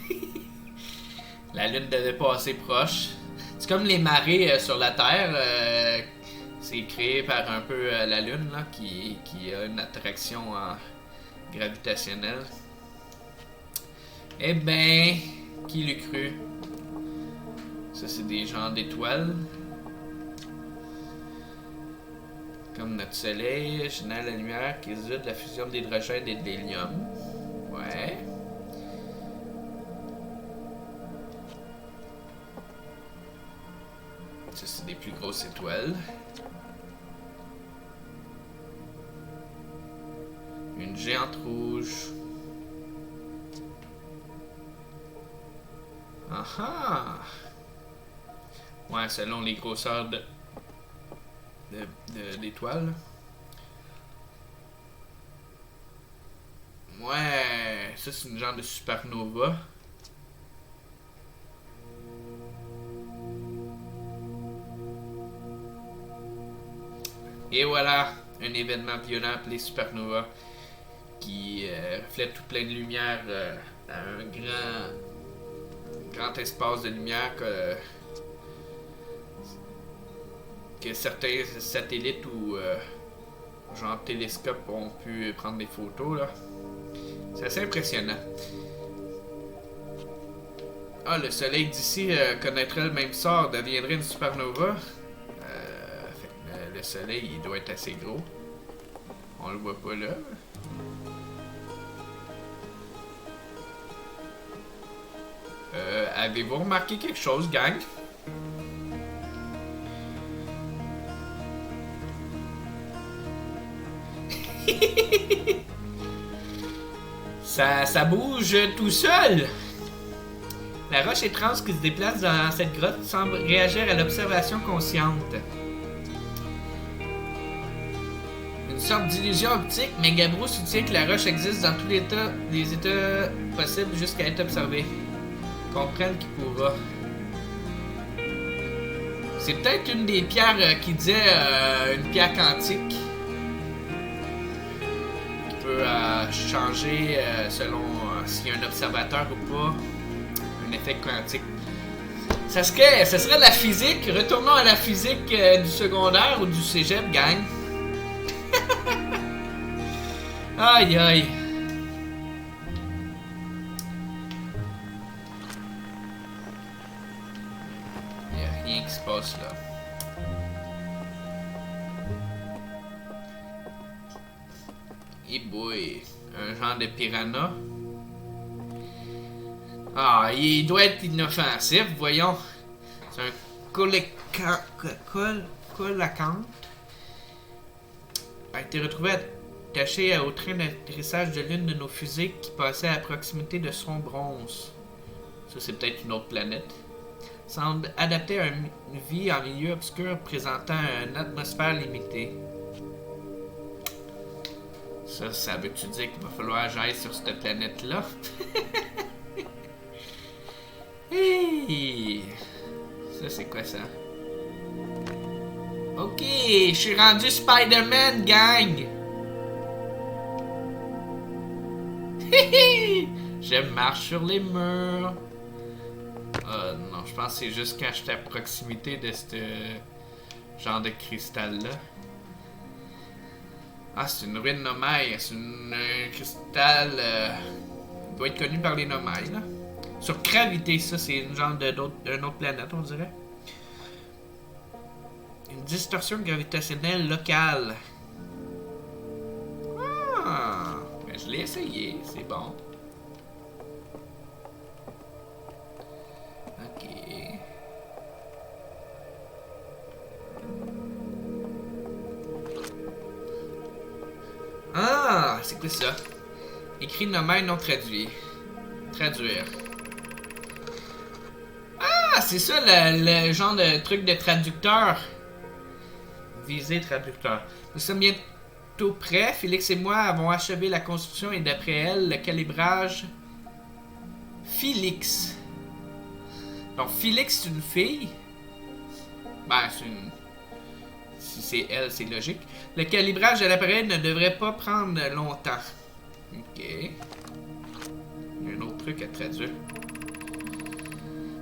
La lune devait pas assez proche. C'est comme les marées sur la Terre. C'est créé par un peu la lune là, qui a une attraction gravitationnelle. Eh ben, qui l'eût cru? Ça, c'est des genres d'étoiles. Comme notre soleil, génère la lumière qui résulte de la fusion d'hydrogène et de l'hélium. Ouais. Ça, c'est des plus grosses étoiles. Une géante rouge. Ah ah! Ouais, selon les grosseurs d'étoiles. Ouais, ça c'est une genre de supernova. Et voilà, un événement violent appelé supernova qui reflète tout plein de lumière à un grand espace de lumière que certains satellites ou genre télescopes ont pu prendre des photos là. C'est assez impressionnant. Ah, le soleil d'ici connaîtrait le même sort, deviendrait une supernova. Le soleil, il doit être assez gros. On le voit pas là. Avez-vous remarqué quelque chose, gang? Ça bouge tout seul. La roche étrange qui se déplace dans cette grotte semble réagir à l'observation consciente. Une sorte d'illusion optique, mais Gabbro soutient que la roche existe dans tous les états possibles jusqu'à être observée. Comprenne qui pourra. C'est peut-être une des pierres qui disait une pierre quantique. Qui peut changer selon s'il y a un observateur ou pas. Un effet quantique. Ça serait de la physique. Retournons à la physique du secondaire ou du cégep, gang. Aïe aïe. Il n'y a rien qui se passe là. Et boy. Un genre de piranha. Ah, il doit être inoffensif, voyons. C'est un colacante. A été retrouvé attaché au train d'atterrissage de l'une de nos fusées qui passait à proximité de son bronze. Ça, c'est peut-être une autre planète. Semble adapté à une vie en milieu obscur présentant une atmosphère limitée. Ça veut-tu dire qu'il va falloir que j'aille sur cette planète-là? Hey! Ça, c'est quoi ça? Ok, je suis rendu Spider-Man, gang! Je marche sur les murs. Non, je pense que c'est juste quand j'étais à proximité de ce genre de cristal-là. Ah, c'est une ruine Nomai. C'est un cristal. Il doit être connu par les Nomai, là. Sur Gravité, ça, c'est une genre d'une autre planète, on dirait. Une distorsion gravitationnelle locale. Ah, ben, je l'ai essayé, c'est bon. Ok. Ah, c'est quoi ça? Écrit Nomai non traduit. Traduire. Ah, c'est ça le genre de truc de traducteur. Viser traducteur. Nous sommes bientôt prêts. Félix et moi avons achevé la construction et d'après elle, le calibrage. Félix. Donc, Félix, c'est une fille. Ben, c'est une. Si c'est elle, c'est logique. Le calibrage de l'appareil ne devrait pas prendre longtemps. Ok. Il y a un autre truc à traduire.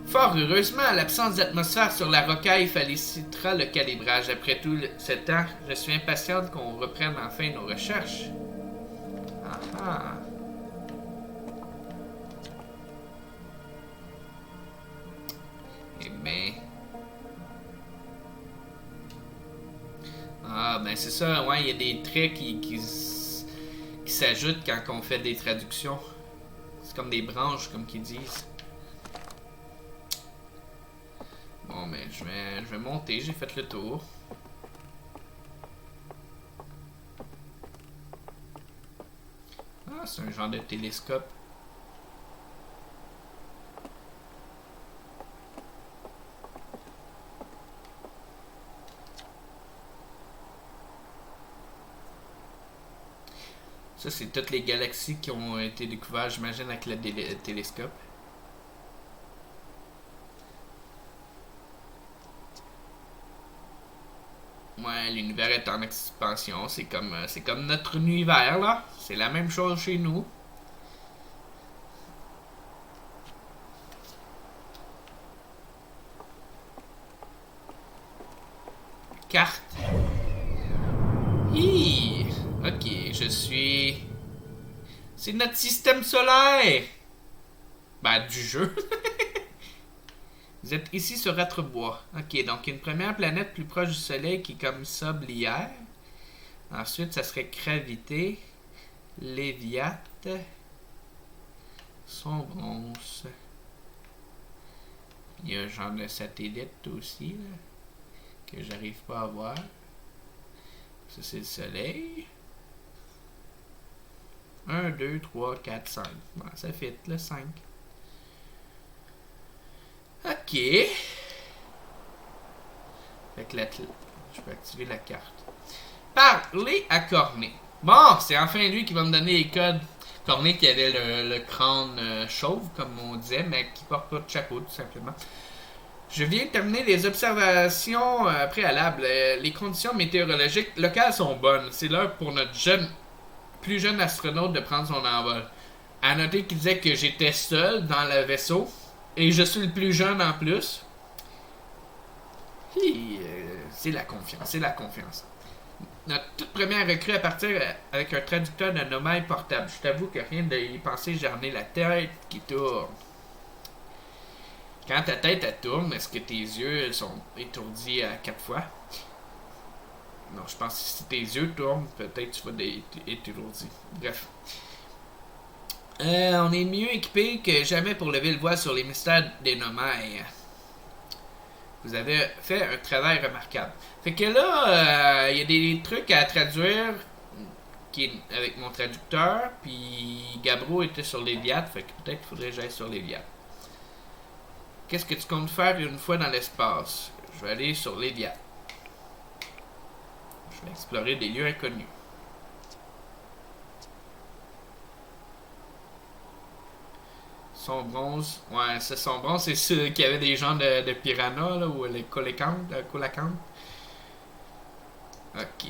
Fort heureusement, l'absence d'atmosphère sur la rocaille facilitera le calibrage. Après tout ce temps, je suis impatiente qu'on reprenne enfin nos recherches. Ah ah. Eh ben. Ah, ben c'est ça, ouais, il y a des traits qui s'ajoutent quand on fait des traductions. C'est comme des branches, comme qu'ils disent. Bon, ben, je vais monter, j'ai fait le tour. Ah, c'est un genre de télescope. Ça, c'est toutes les galaxies qui ont été découvertes, j'imagine, avec le télescope. Ouais, l'univers est en expansion. C'est comme notre univers, là. C'est la même chose chez nous. Carte. Hi! Ok, je suis... C'est notre système solaire! Ben, du jeu. Vous êtes ici sur Atrebois. Ok, donc une première planète plus proche du Soleil qui est comme Sablière. Ensuite, ça serait Gravité, Léviate, Sombrance. Il y a un genre de satellite aussi, là, que j'arrive pas à voir. Ça, c'est le Soleil. 1, 2, 3, 4, 5. Bon, ça fit, le 5. Ok. Fait que je peux activer la carte. Parler à Cornet. Bon, c'est enfin lui qui va me donner les codes. Cornet qui avait le crâne chauve, comme on disait, mais qui porte pas de chapeau, tout simplement. Je viens de terminer les observations préalables. Les conditions météorologiques locales sont bonnes. C'est l'heure pour notre plus jeune astronaute de prendre son envol. À noter qu'il disait que j'étais seul dans le vaisseau. Et je suis le plus jeune en plus. C'est la confiance, c'est la confiance. Notre toute première recrue à partir avec un traducteur de nomade portable. Je t'avoue que rien de y penser, j'en ai la tête qui tourne. Quand ta tête elle tourne, est-ce que tes yeux sont étourdis à 4 fois? Non, je pense que si tes yeux tournent, peut-être tu vas être étourdi. Bref. On est mieux équipé que jamais pour lever le voile sur les mystères des nomades. Vous avez fait un travail remarquable. Fait que là, il y a des trucs à traduire avec mon traducteur, puis Gabro était sur Léviate, fait que peut-être qu'il faudrait que j'aille sur Léviate. Qu'est-ce que tu comptes faire une fois dans l'espace? Je vais aller sur Léviate. Je vais explorer des lieux inconnus. Sombrance. Ouais, c'est Sombrance, c'est ceux qui avaient des gens de piranha, là, ou les colécantes. Ok.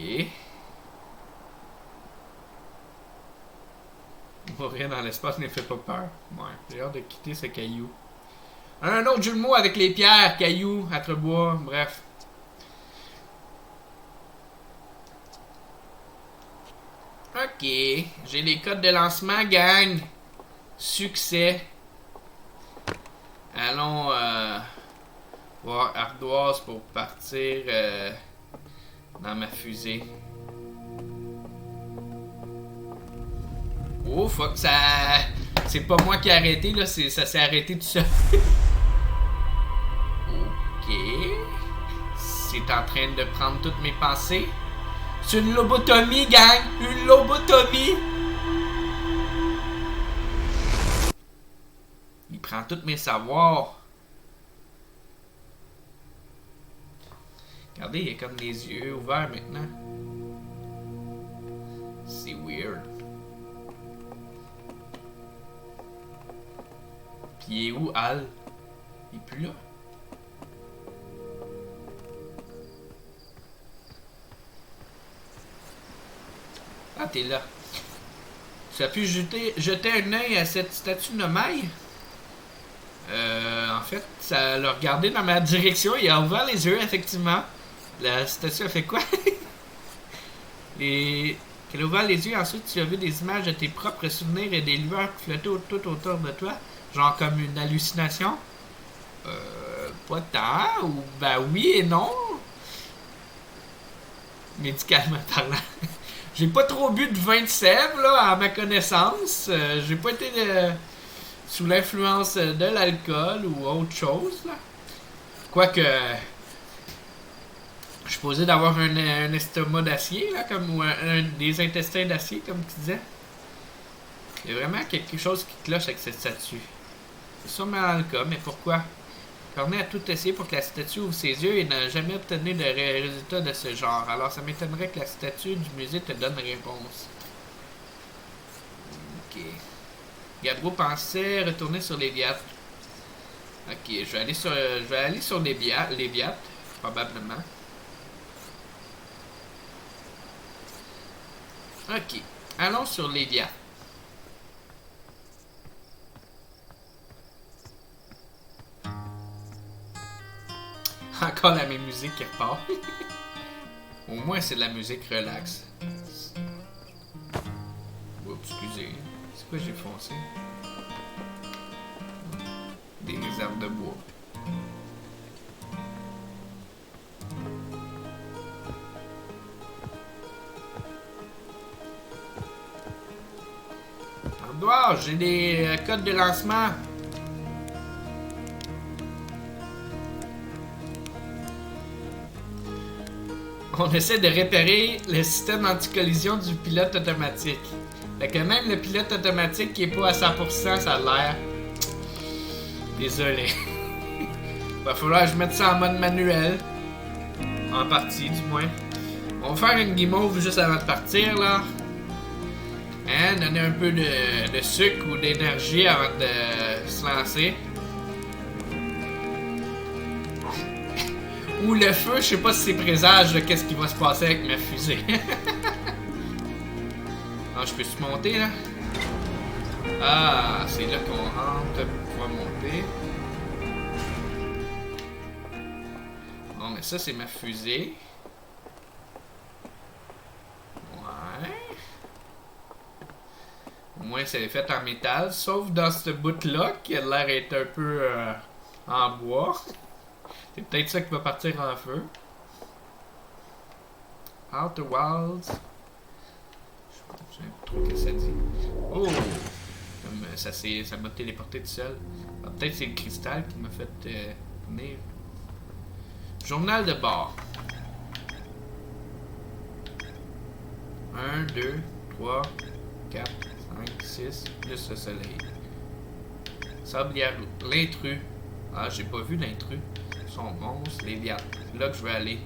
Mourir dans l'espace ne fait pas peur. Ouais, j'ai hâte de quitter ce caillou. Un autre jeu de mots avec les pierres, cailloux, Atrebois, bref. Ok, j'ai les codes de lancement, gang. Succès. Allons voir Ardoise pour partir dans ma fusée. Oh fuck, ça... C'est pas moi qui ai arrêté, là, ça s'est arrêté tout seul. Ok. C'est en train de prendre toutes mes pensées. C'est une lobotomie, gang! Une lobotomie! Il prend tous mes savoirs. Regardez, il a comme les yeux ouverts maintenant. C'est weird. Puis il est où, Al? Il est plus là. Ah, t'es là. Tu as pu jeter un œil à cette statue de Nomaï? En fait, ça l'a regardé dans ma direction. Il a ouvert les yeux, effectivement. La statue a fait quoi? Elle a ouvert les yeux. Ensuite, tu as vu des images de tes propres souvenirs et des lueurs qui flottaient tout autour de toi. Genre comme une hallucination. Pas tant. Ou ben oui et non. Médicalement parlant. J'ai pas trop bu de vin de sève, là, à ma connaissance. J'ai pas été sous l'influence de l'alcool ou autre chose, là. Quoique... Je suis posé d'avoir un estomac d'acier, là, ou des intestins d'acier, comme tu disais. Il y a vraiment quelque chose qui cloche avec cette statue. C'est sûrement le cas, mais pourquoi? Cornet a tout essayé pour que la statue ouvre ses yeux et n'a jamais obtenu de résultat de ce genre. Alors ça m'étonnerait que la statue du musée te donne réponse. Ok. Gabbro pensait retourner sur les Léviathe. Ok, je vais aller sur les Léviathe, probablement. Ok, allons sur Léviathe. Encore la même musique qui repart. Au moins, c'est de la musique relax. Oups, excusez. C'est quoi j'ai foncé? Des réserves de bois. Ardoise, j'ai des codes de lancement. On essaie de réparer le système anti-collision du pilote automatique. Fait que même le pilote automatique qui est pas à 100%, ça a l'air. Désolé. Va falloir que je mette ça en mode manuel. En partie, du moins. On va faire une guimauve juste avant de partir, là. Hein, donner un peu de sucre ou d'énergie avant de se lancer. Ou le feu, je sais pas si c'est présage de qu'est-ce qui va se passer avec ma fusée. Ah, je peux-tu monter, là? Ah, c'est là qu'on rentre pour pouvoir monter. Bon, mais ça, c'est ma fusée. Ouais. Au moins, c'est fait en métal. Sauf dans ce bout-là, qui a l'air d'être un peu en bois. C'est peut-être ça qui va partir en feu. Outer Wilds. Je sais pas trop ce que ça dit. Oh! Comme ça m'a téléporté tout seul. Ah, peut-être c'est le cristal qui m'a fait venir. Journal de bord. 1, 2, 3, 4, 5, 6, plus le soleil. Sablière, l'intrus. Ah, j'ai pas vu l'intrus. Son monstre, les Léviathe. C'est là que je vais aller.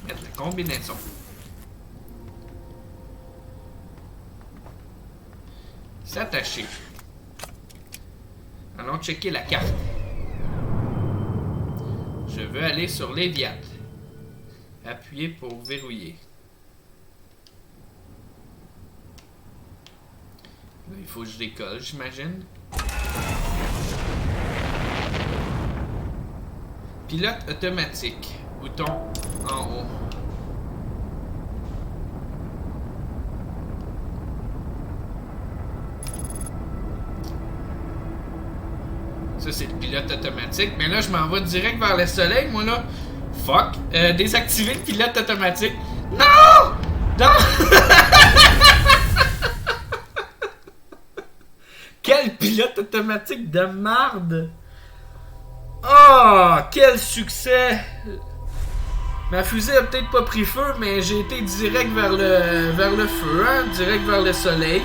Mettre la combinaison. S'attacher. Allons checker la carte. Je veux aller sur Léviathe. Appuyez pour verrouiller. Là, il faut que je décolle, j'imagine. Pilote automatique. Bouton en haut. Ça, c'est le pilote automatique. Mais là, je m'en vais direct vers le soleil, moi, là. Fuck. Désactiver le pilote automatique. Non! Non! Quel pilote automatique de marde! Oh! Quel succès! Ma fusée a peut-être pas pris feu, mais j'ai été direct vers le feu, hein? Direct vers le soleil.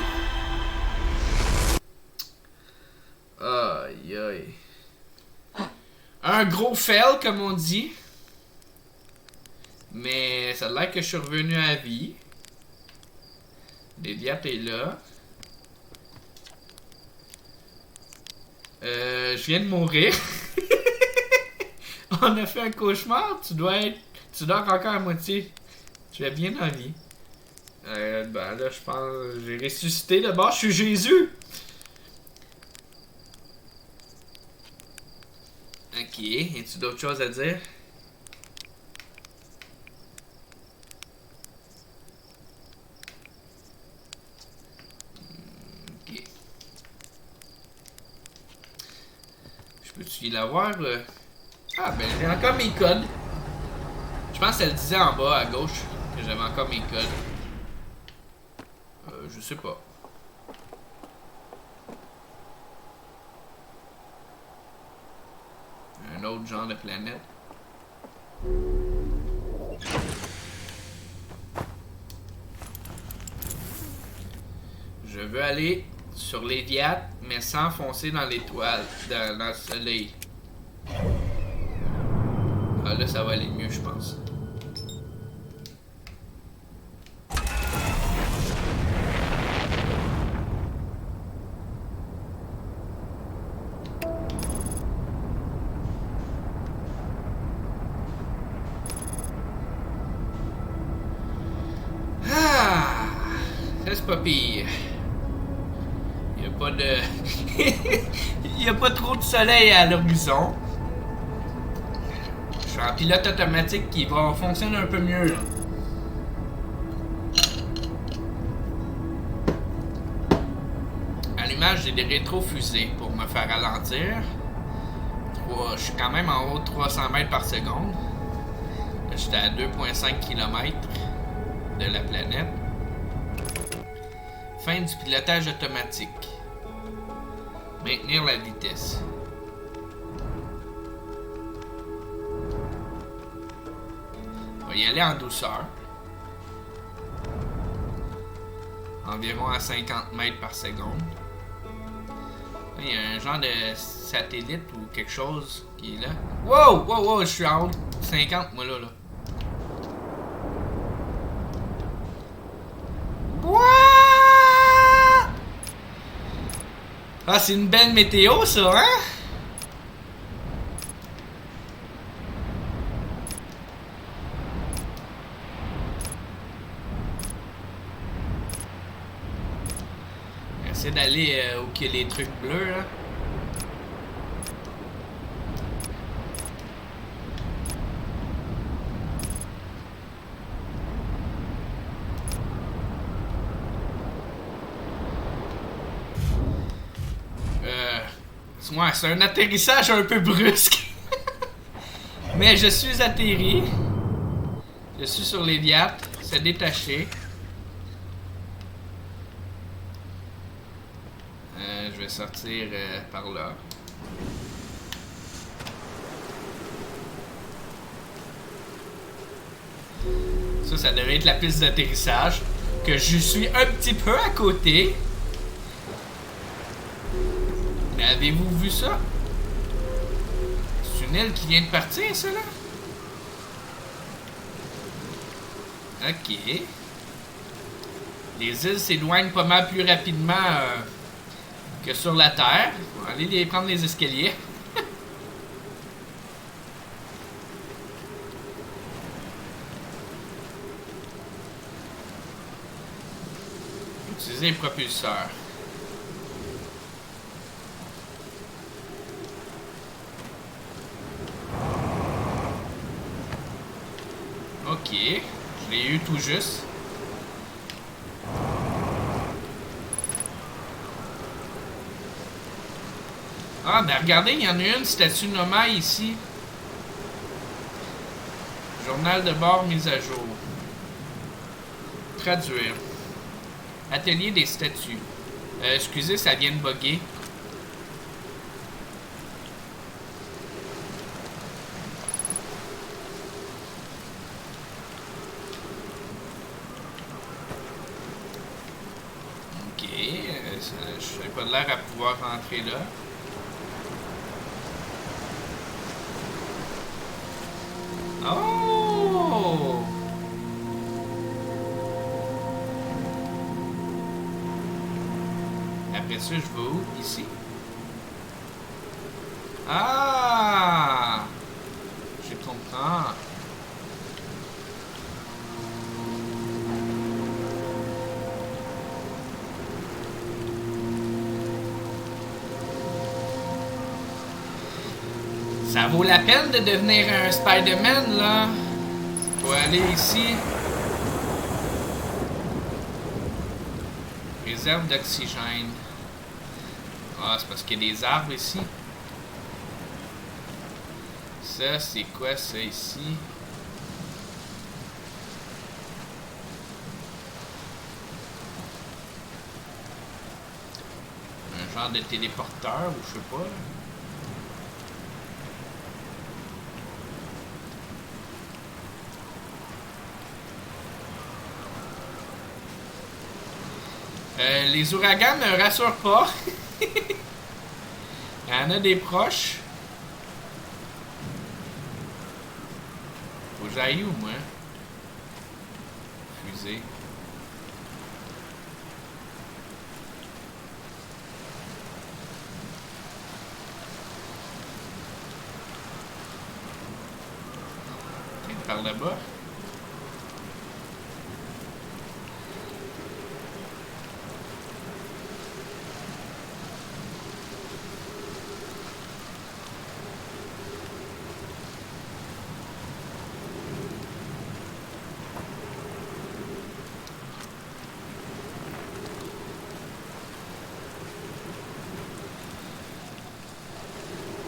Aïe aïe. Un gros fail, comme on dit. Mais ça a l'air que je suis revenu à la vie. Léviathe est là. Je viens de mourir. On a fait un cauchemar. Tu dors encore à moitié. Tu es bien en vie. Ben là, je pense que j'ai ressuscité d'abord. Je suis Jésus. Ok. Y a-tu d'autres choses à dire? Ok. Je peux-tu l'avoir? Ah, ben j'ai encore mes codes. Je pense qu'elle disait en bas à gauche que j'avais encore mes codes. Je sais pas. Un autre genre de planète. Je veux aller sur l'Éviat, mais sans foncer dans l'étoile, dans le soleil. Ah là, ça va aller mieux, je pense. Ah, ça c'est pas pire. Il y a pas de... Il y a pas trop de soleil à l'horizon. Je suis en pilote automatique qui va fonctionner un peu mieux là. À l'image, j'ai des rétrofusées pour me faire ralentir. Je suis quand même en haut de 300 mètres par seconde. Là, j'étais à 2,5 km de la planète. Fin du pilotage automatique. Maintenir la vitesse. On va y aller en douceur. Environ à 50 mètres par seconde. Là, il y a un genre de satellite ou quelque chose qui est là. Wow! Wow! Wow! Je suis en haut de 50 moi là. What? Ah, c'est une belle météo ça, hein? J'essaie d'aller où il y a les trucs bleus là. Ouais, c'est un atterrissage un peu brusque. Mais je suis atterri. Je suis sur l'Éviat. C'est détaché. Je vais sortir par là. Ça devrait être la piste d'atterrissage. Que je suis un petit peu à côté. Mais avez-vous vu ça? C'est une île qui vient de partir, ça, là? Ok. Les îles s'éloignent pas mal plus rapidement que sur la Terre. On va aller prendre les escaliers. Utiliser les propulseurs. Ok, je l'ai eu tout juste. Ah, ben regardez, il y en a une statue Nomai ici. Journal de bord mise à jour. Traduire. Atelier des statues. Excusez, ça vient de bugger. Ok, je n'ai pas l'air à pouvoir rentrer là. Oh! Après ça, je vais où? Ici? Ah! Je comprends. Ça vaut la peine de devenir un Spider-Man, là. Faut aller ici. Réserve d'oxygène. Ah, c'est parce qu'il y a des arbres ici. Ça, c'est quoi ça ici? Un genre de téléporteur ou je sais pas. Les ouragans ne rassurent pas. Il y en a des proches. Faut que j'aille où, moi? Fusée. Par là-bas.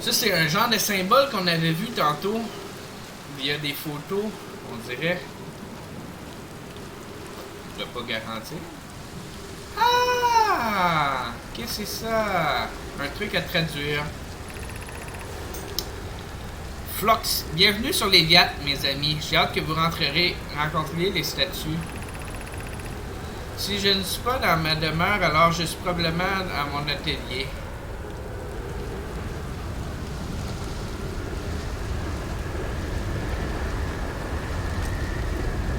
Ça, c'est un genre de symbole qu'on avait vu tantôt. Il y a des photos, on dirait. Je ne peux pas garantir. Ah! Qu'est-ce que c'est ça? Un truc à traduire. Flox, bienvenue sur les Viat, mes amis. J'ai hâte que vous rencontriez les statues. Si je ne suis pas dans ma demeure, alors je suis probablement à mon atelier.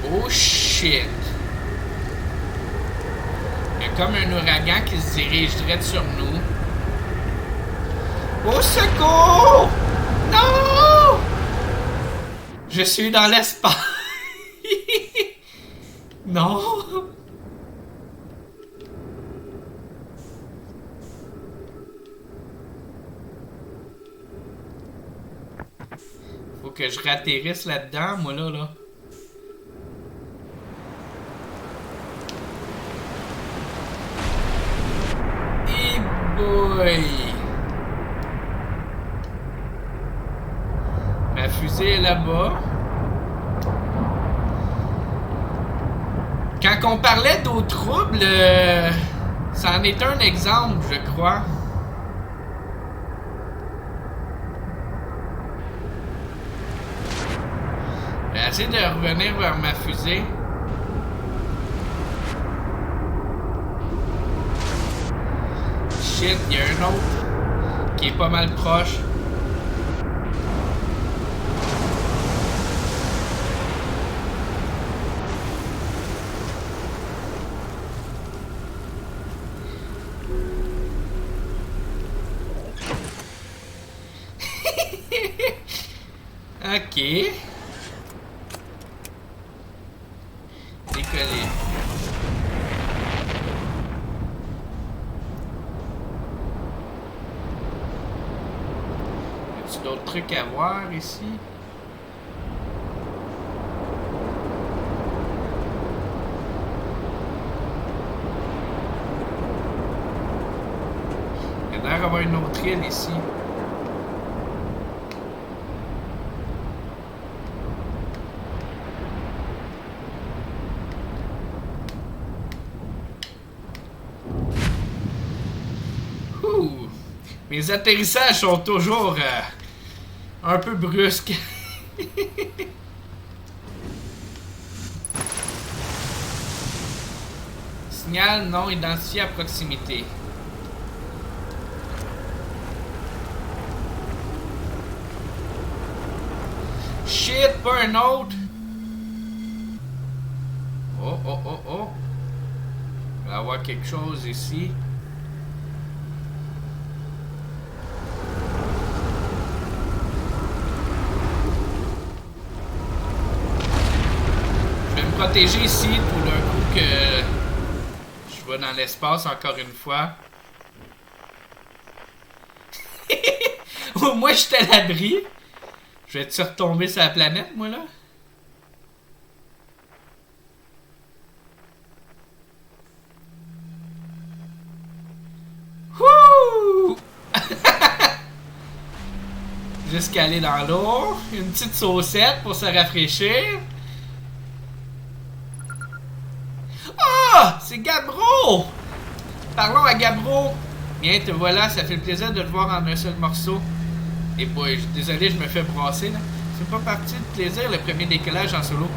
Oh shit! Il y a comme un ouragan qui se dirige direct sur nous. Au secours! Non! Je suis dans l'espace. Non! Faut que je ratterrisse là-dedans, moi là. Boy. Ma fusée est là-bas. Quand on parlait d'eau trouble, ça en est un exemple, je crois. Je vais essayer de revenir vers ma fusée. Shit, il y a un autre qui est pas mal proche. Ok. Décoller. Y a-t-il d'autres trucs à voir ici? Il y a l'air d'avoir une autre île ici. Mes atterrissages sont toujours un peu brusques. Signal non identifié à proximité. Shit, pas un autre. Oh, oh, oh, oh. Il va y avoir quelque chose ici. Protéger ici tout d'un coup que je vais dans l'espace encore une fois. Au moins je suis à l'abri. Je vais-tu retomber sur la planète, moi là? Wouh! Jusqu'à aller dans l'eau. Une petite saucette pour se rafraîchir. Ah! C'est Gabbro! Parlons à Gabbro. Bien, te voilà, ça fait le plaisir de te voir en un seul morceau. Et boy, désolé, je me fais brasser là. C'est pas parti de plaisir le premier décollage en solo.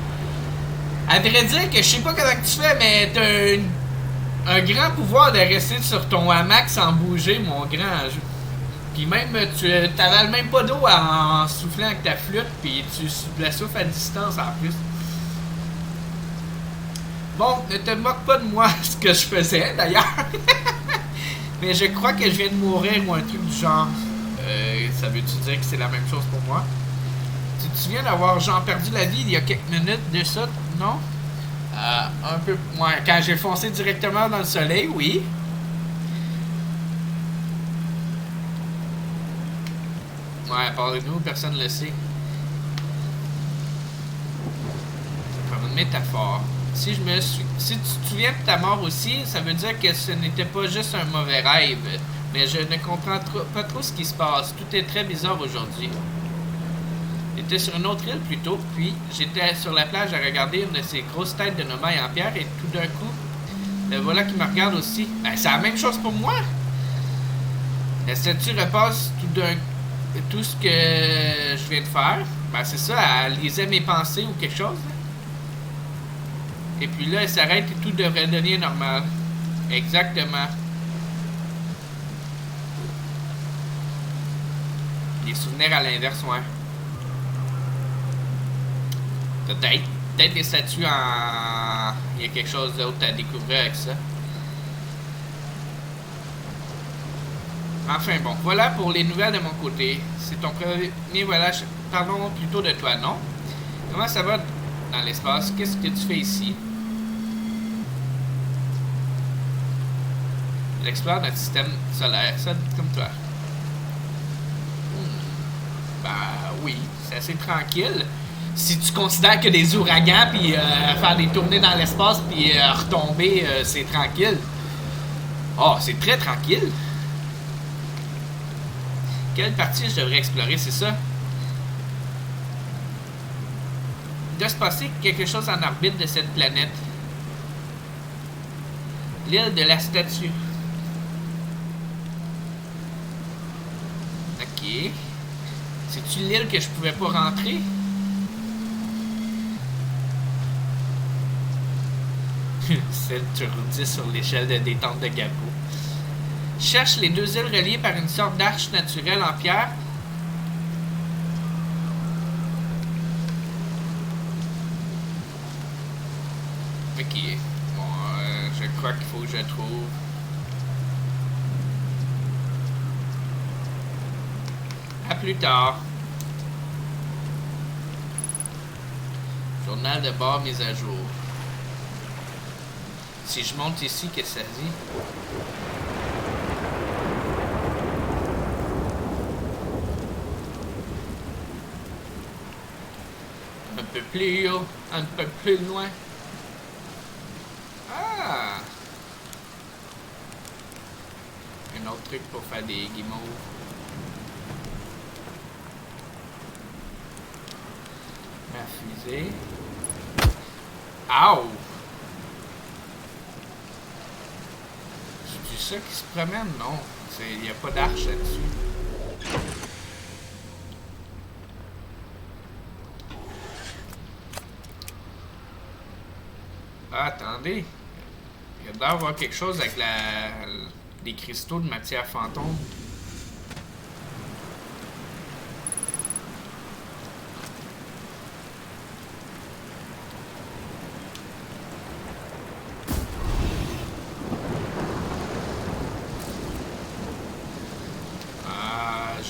À vrai dire que je sais pas comment tu fais, mais t'as un grand pouvoir de rester sur ton hamac sans bouger, mon grand. Puis même, tu t'avales même pas d'eau en soufflant avec ta flûte, puis tu la souffles à distance en plus. Bon, ne te moque pas de moi, ce que je faisais d'ailleurs. Mais je crois que je viens de mourir ou un truc du genre. Ça veut-tu dire que c'est la même chose pour moi? Tu te souviens d'avoir genre perdu la vie il y a quelques minutes de ça, non? Un peu moins. Quand j'ai foncé directement dans le soleil, oui. Ouais, parlez-nous, personne ne le sait. Comme une métaphore. Si tu te souviens de ta mort aussi, ça veut dire que ce n'était pas juste un mauvais rêve. Mais je ne comprends pas trop ce qui se passe. Tout est très bizarre aujourd'hui. J'étais sur une autre île plus tôt, puis j'étais sur la plage à regarder une de ces grosses têtes de nomailles en pierre, et tout d'un coup, le voilà qui me regarde aussi. Ben, c'est la même chose pour moi. La statue repasse tout ce que je viens de faire. Ben, c'est ça, elle lisait mes pensées ou quelque chose. Et puis là, elle s'arrête et tout devrait devenir normal. Exactement. Les souvenirs à l'inverse, ouais. Peut-être des statues en... Il y a quelque chose d'autre à découvrir avec ça. Enfin bon, voilà pour les nouvelles de mon côté. C'est ton premier voyage... Parlons plutôt de toi, non? Comment ça va dans l'espace? Qu'est-ce que tu fais ici? J'explore notre système solaire, ça comme toi. Bah oui, c'est assez tranquille. Si tu considères que des ouragans, puis faire des tournées dans l'espace, puis retomber, c'est tranquille. Oh, c'est très tranquille. Quelle partie je devrais explorer, c'est ça? Il doit se passer quelque chose en orbite de cette planète. L'île de la statue. Ok. C'est-tu l'île que je pouvais pas rentrer? Celle tu redis sur l'échelle de détente de Gabo. Cherche les deux îles reliées par une sorte d'arche naturelle en pierre. Ok. Bon, je crois qu'il faut que je trouve. À plus tard. Journal de bord mise à jour. Si je monte ici, qu'est-ce que ça dit? Un peu plus haut, un peu plus loin. Ah! Un autre truc pour faire des guimauves. Ma fusée. Ow! C'est ça qui se promène? Non. Il n'y a pas d'arche là-dessus. Ah, attendez. Il y a d'avoir avoir quelque chose avec des cristaux de matière fantôme.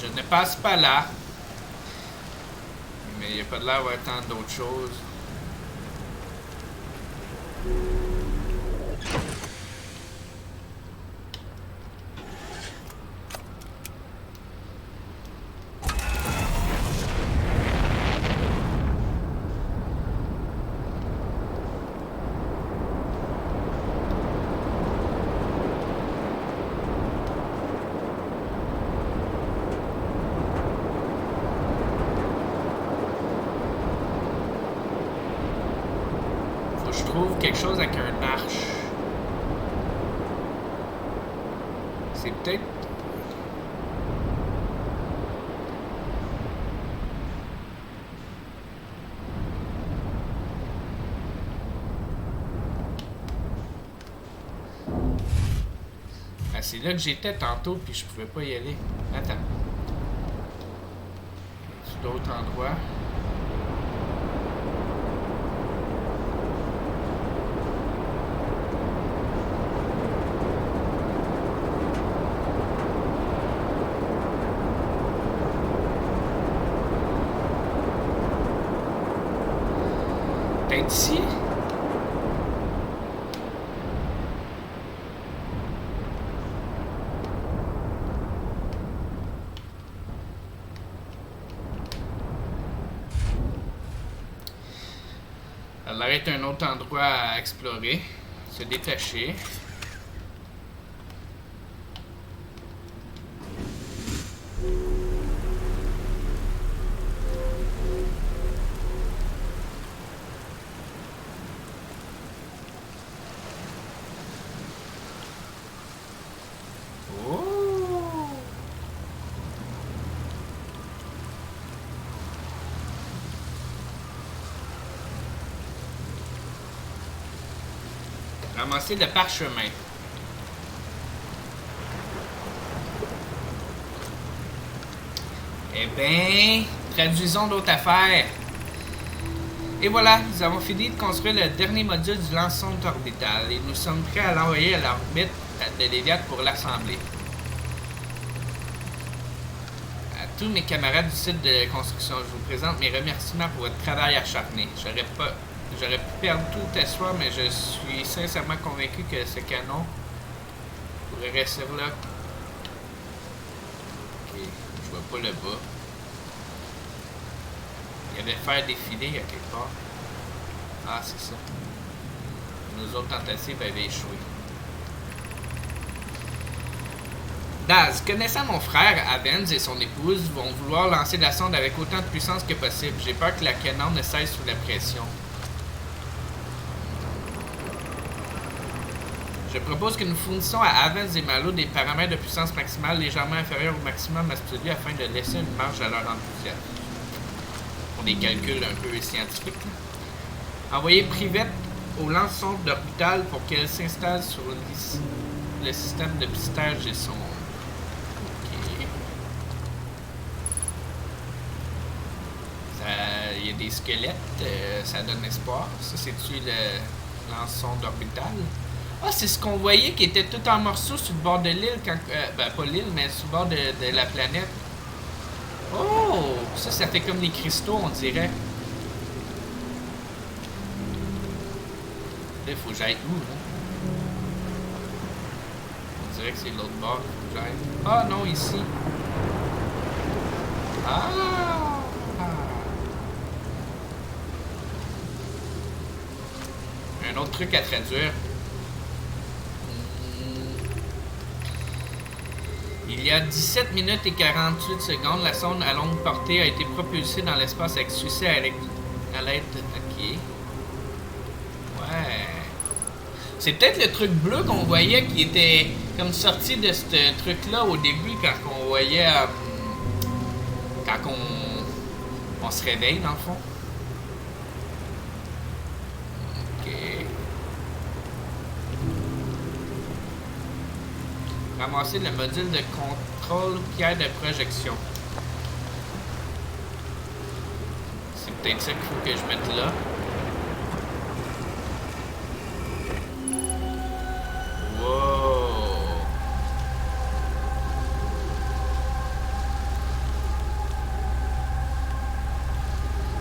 Je ne passe pas là. Mais il n'y a pas de l'air d'avoir tant d'autres choses. Je trouve quelque chose avec un arche. C'est peut-être... c'est là que j'étais tantôt, puis je pouvais pas y aller. Attends. Sur d'autres endroits. Peut-être ici? Ça a l'air d'être un autre endroit à explorer. Se détacher. Ramasser le parchemin. Eh bien, traduisons d'autres affaires. Et voilà, nous avons fini de construire le dernier module du lance-sonde orbital et nous sommes prêts à l'envoyer à l'orbite de Léviat pour l'assembler. À tous mes camarades du site de construction, je vous présente mes remerciements pour votre travail acharné. J'aurais pu perdre tout espoir, mais je suis sincèrement convaincu que ce canon pourrait rester là. Ok, je vois pas le bas. Il y avait faire défiler à quelque part. Ah, c'est ça. Nos autres tentatives avaient échoué. Daz, connaissant mon frère, Avens et son épouse vont vouloir lancer la sonde avec autant de puissance que possible. J'ai peur que la canon ne cesse sous la pression. Je propose que nous fournissons à Avens et Malo des paramètres de puissance maximale légèrement inférieurs au maximum absolu afin de laisser une marge à leur enthousiasme. Pour des calculs un peu scientifiques. Envoyer Privette au lance-sonde d'orbital pour qu'elle s'installe sur le système de pistage des sondes. Ok. Il y a des squelettes, ça donne espoir. Ça, c'est-tu le lance-sonde d'orbital? Ah, c'est ce qu'on voyait qui était tout en morceaux sur le bord de l'île, quand ben pas l'île, mais sur le bord de la planète. Oh! Ça fait comme des cristaux, on dirait. Là, il faut que j'aille où, là? On dirait que c'est l'autre bord qu'il faut que j'aille. Ah, non, ici. Ah! Un autre truc à traduire. Il y a 17 minutes et 48 secondes, la sonde à longue portée a été propulsée dans l'espace avec succès à l'aide de... Ok. Ouais. C'est peut-être le truc bleu qu'on voyait qui était comme sorti de ce truc-là au début quand on voyait... quand on se réveille, dans le fond. Ok. Ramasser le module de contrôle pierre de projection. C'est peut-être ça qu'il faut que je mette là. Wow!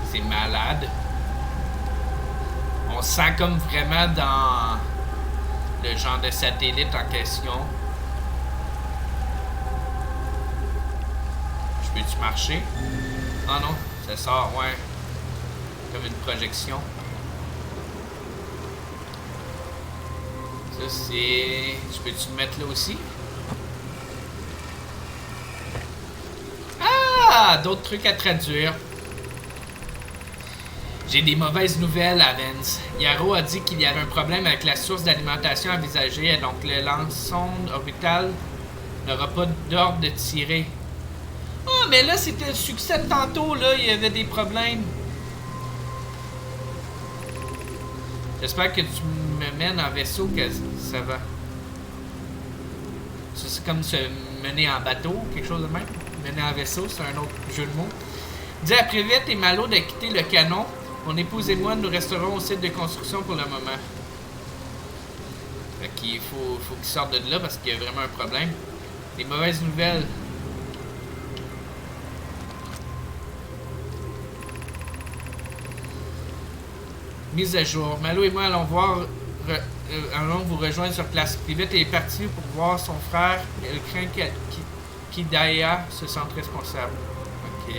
C'est malade. On se sent comme vraiment dans le genre de satellite en question. Peux-tu marcher? Ah non, ça sort, ouais. Comme une projection. Ça, c'est... Je peux-tu me mettre là aussi? Ah! D'autres trucs à traduire. J'ai des mauvaises nouvelles, Avens. Yarrow a dit qu'il y avait un problème avec la source d'alimentation envisagée, et donc le lance-sonde orbital n'aura pas d'ordre de tirer. Ah, mais là, c'était le succès de tantôt, là. Il y avait des problèmes. J'espère que tu me mènes en vaisseau, que ça va. C'est comme se mener en bateau, quelque chose de même. Mener en vaisseau, c'est un autre jeu de mots. Dis à Prévette et Malo de quitter le canon. Mon épouse et moi, nous resterons au site de construction pour le moment. Fait qu'il faut qu'ils sortent de là parce qu'il y a vraiment un problème. Des mauvaises nouvelles. Mise à jour. Malo et moi allons allons vous rejoindre sur place. Prévette est parti pour voir son frère. Elle craint qu'Hidaya se sente responsable. Ok.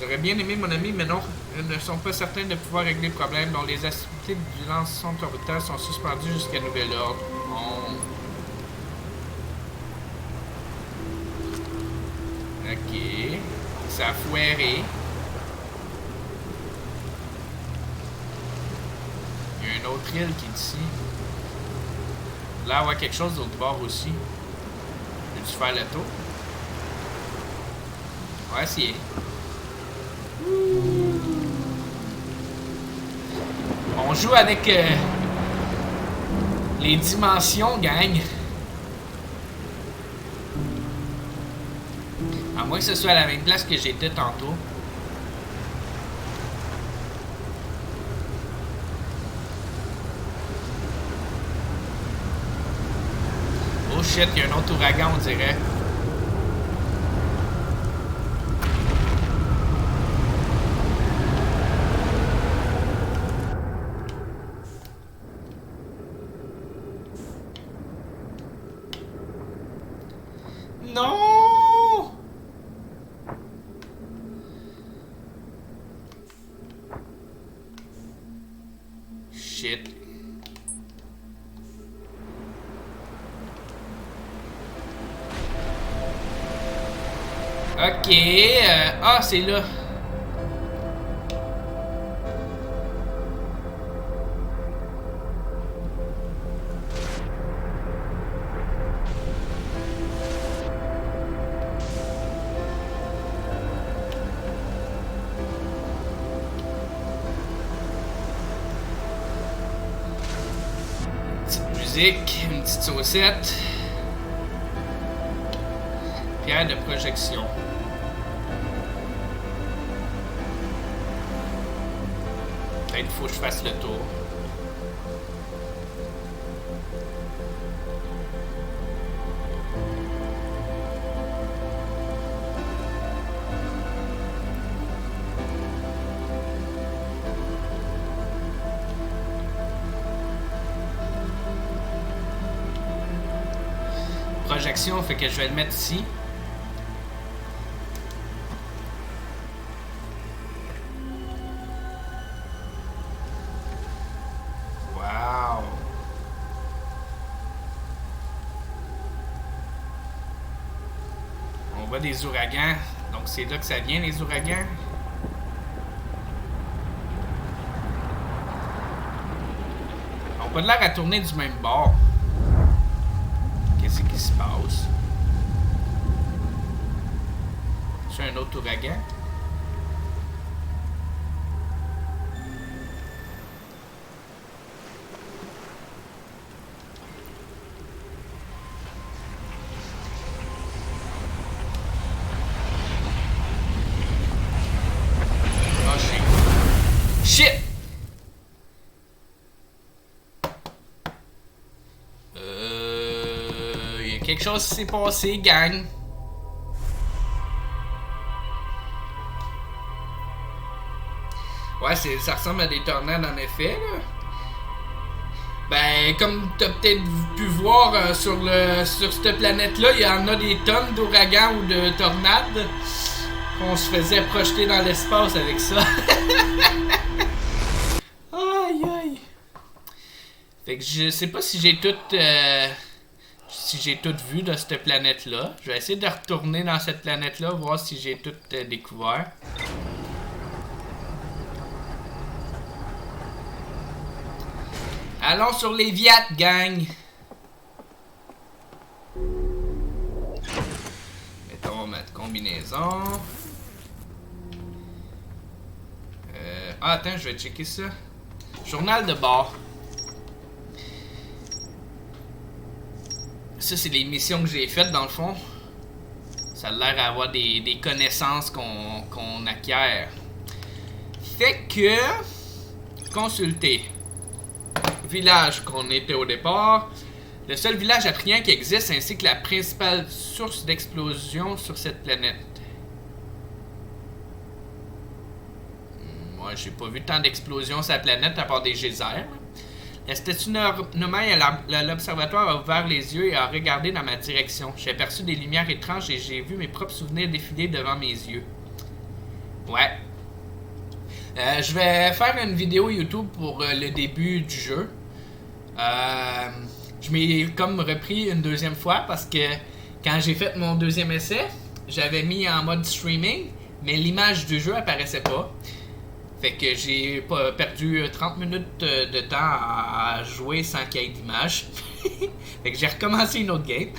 J'aurais bien aimé mon ami, mais non. Ils ne sont pas certains de pouvoir régler le problème, dont les activités du lancement orbital sont suspendues jusqu'à nouvel ordre. Ok. Ça a foiré. Il y a une autre île qui est ici. Là, on voit quelque chose d'autre bord aussi. Peux-tu faire le tour? On va essayer. On joue avec les dimensions, gang. À moins que ce soit à la même place que j'étais tantôt. Oh shit, il y a un autre ouragan, on dirait. Non! Shit. Ok. Ah, c'est là. Une petite saucette. Pierre de projection. Peut-être faut que je fasse le tour. Projection, fait que je vais le mettre ici. Wow! On voit des ouragans. Donc c'est là que ça vient, les ouragans. On n'a pas l'air à tourner du même bord. Qu'est-ce qui se passe? C'est un autre ouragan? Oh shit! Quelque chose s'est passé, gang. Ouais, ça ressemble à des tornades en effet, là. Ben, comme t'as peut-être pu voir sur cette planète-là, il y en a des tonnes d'ouragans ou de tornades. On se faisait projeter dans l'espace avec ça. Aïe aïe. Fait que je sais pas si j'ai tout... si j'ai tout vu de cette planète-là. Je vais essayer de retourner dans cette planète-là, voir si j'ai tout découvert. Allons sur les Viat, gang! Mettons notre combinaison. Ah, attends, je vais checker ça. Journal de bord. Ça, c'est les missions que j'ai faites dans le fond. Ça a l'air d'avoir des connaissances qu'on acquiert. Fait que... Consulter. Village qu'on était au départ. Le seul village atrien qui existe ainsi que la principale source d'explosion sur cette planète. Moi, j'ai pas vu tant d'explosions sur la planète à part des geysers. La statue Nomai à l'observatoire a ouvert les yeux et a regardé dans ma direction. J'ai aperçu des lumières étranges et j'ai vu mes propres souvenirs défiler devant mes yeux. Ouais. Je vais faire une vidéo YouTube pour le début du jeu. Je m'ai comme repris une deuxième fois parce que quand j'ai fait mon deuxième essai, j'avais mis en mode streaming, mais l'image du jeu apparaissait pas. Fait que j'ai perdu 30 minutes de temps à jouer sans qu'il y ait d'image. Fait que j'ai recommencé une autre game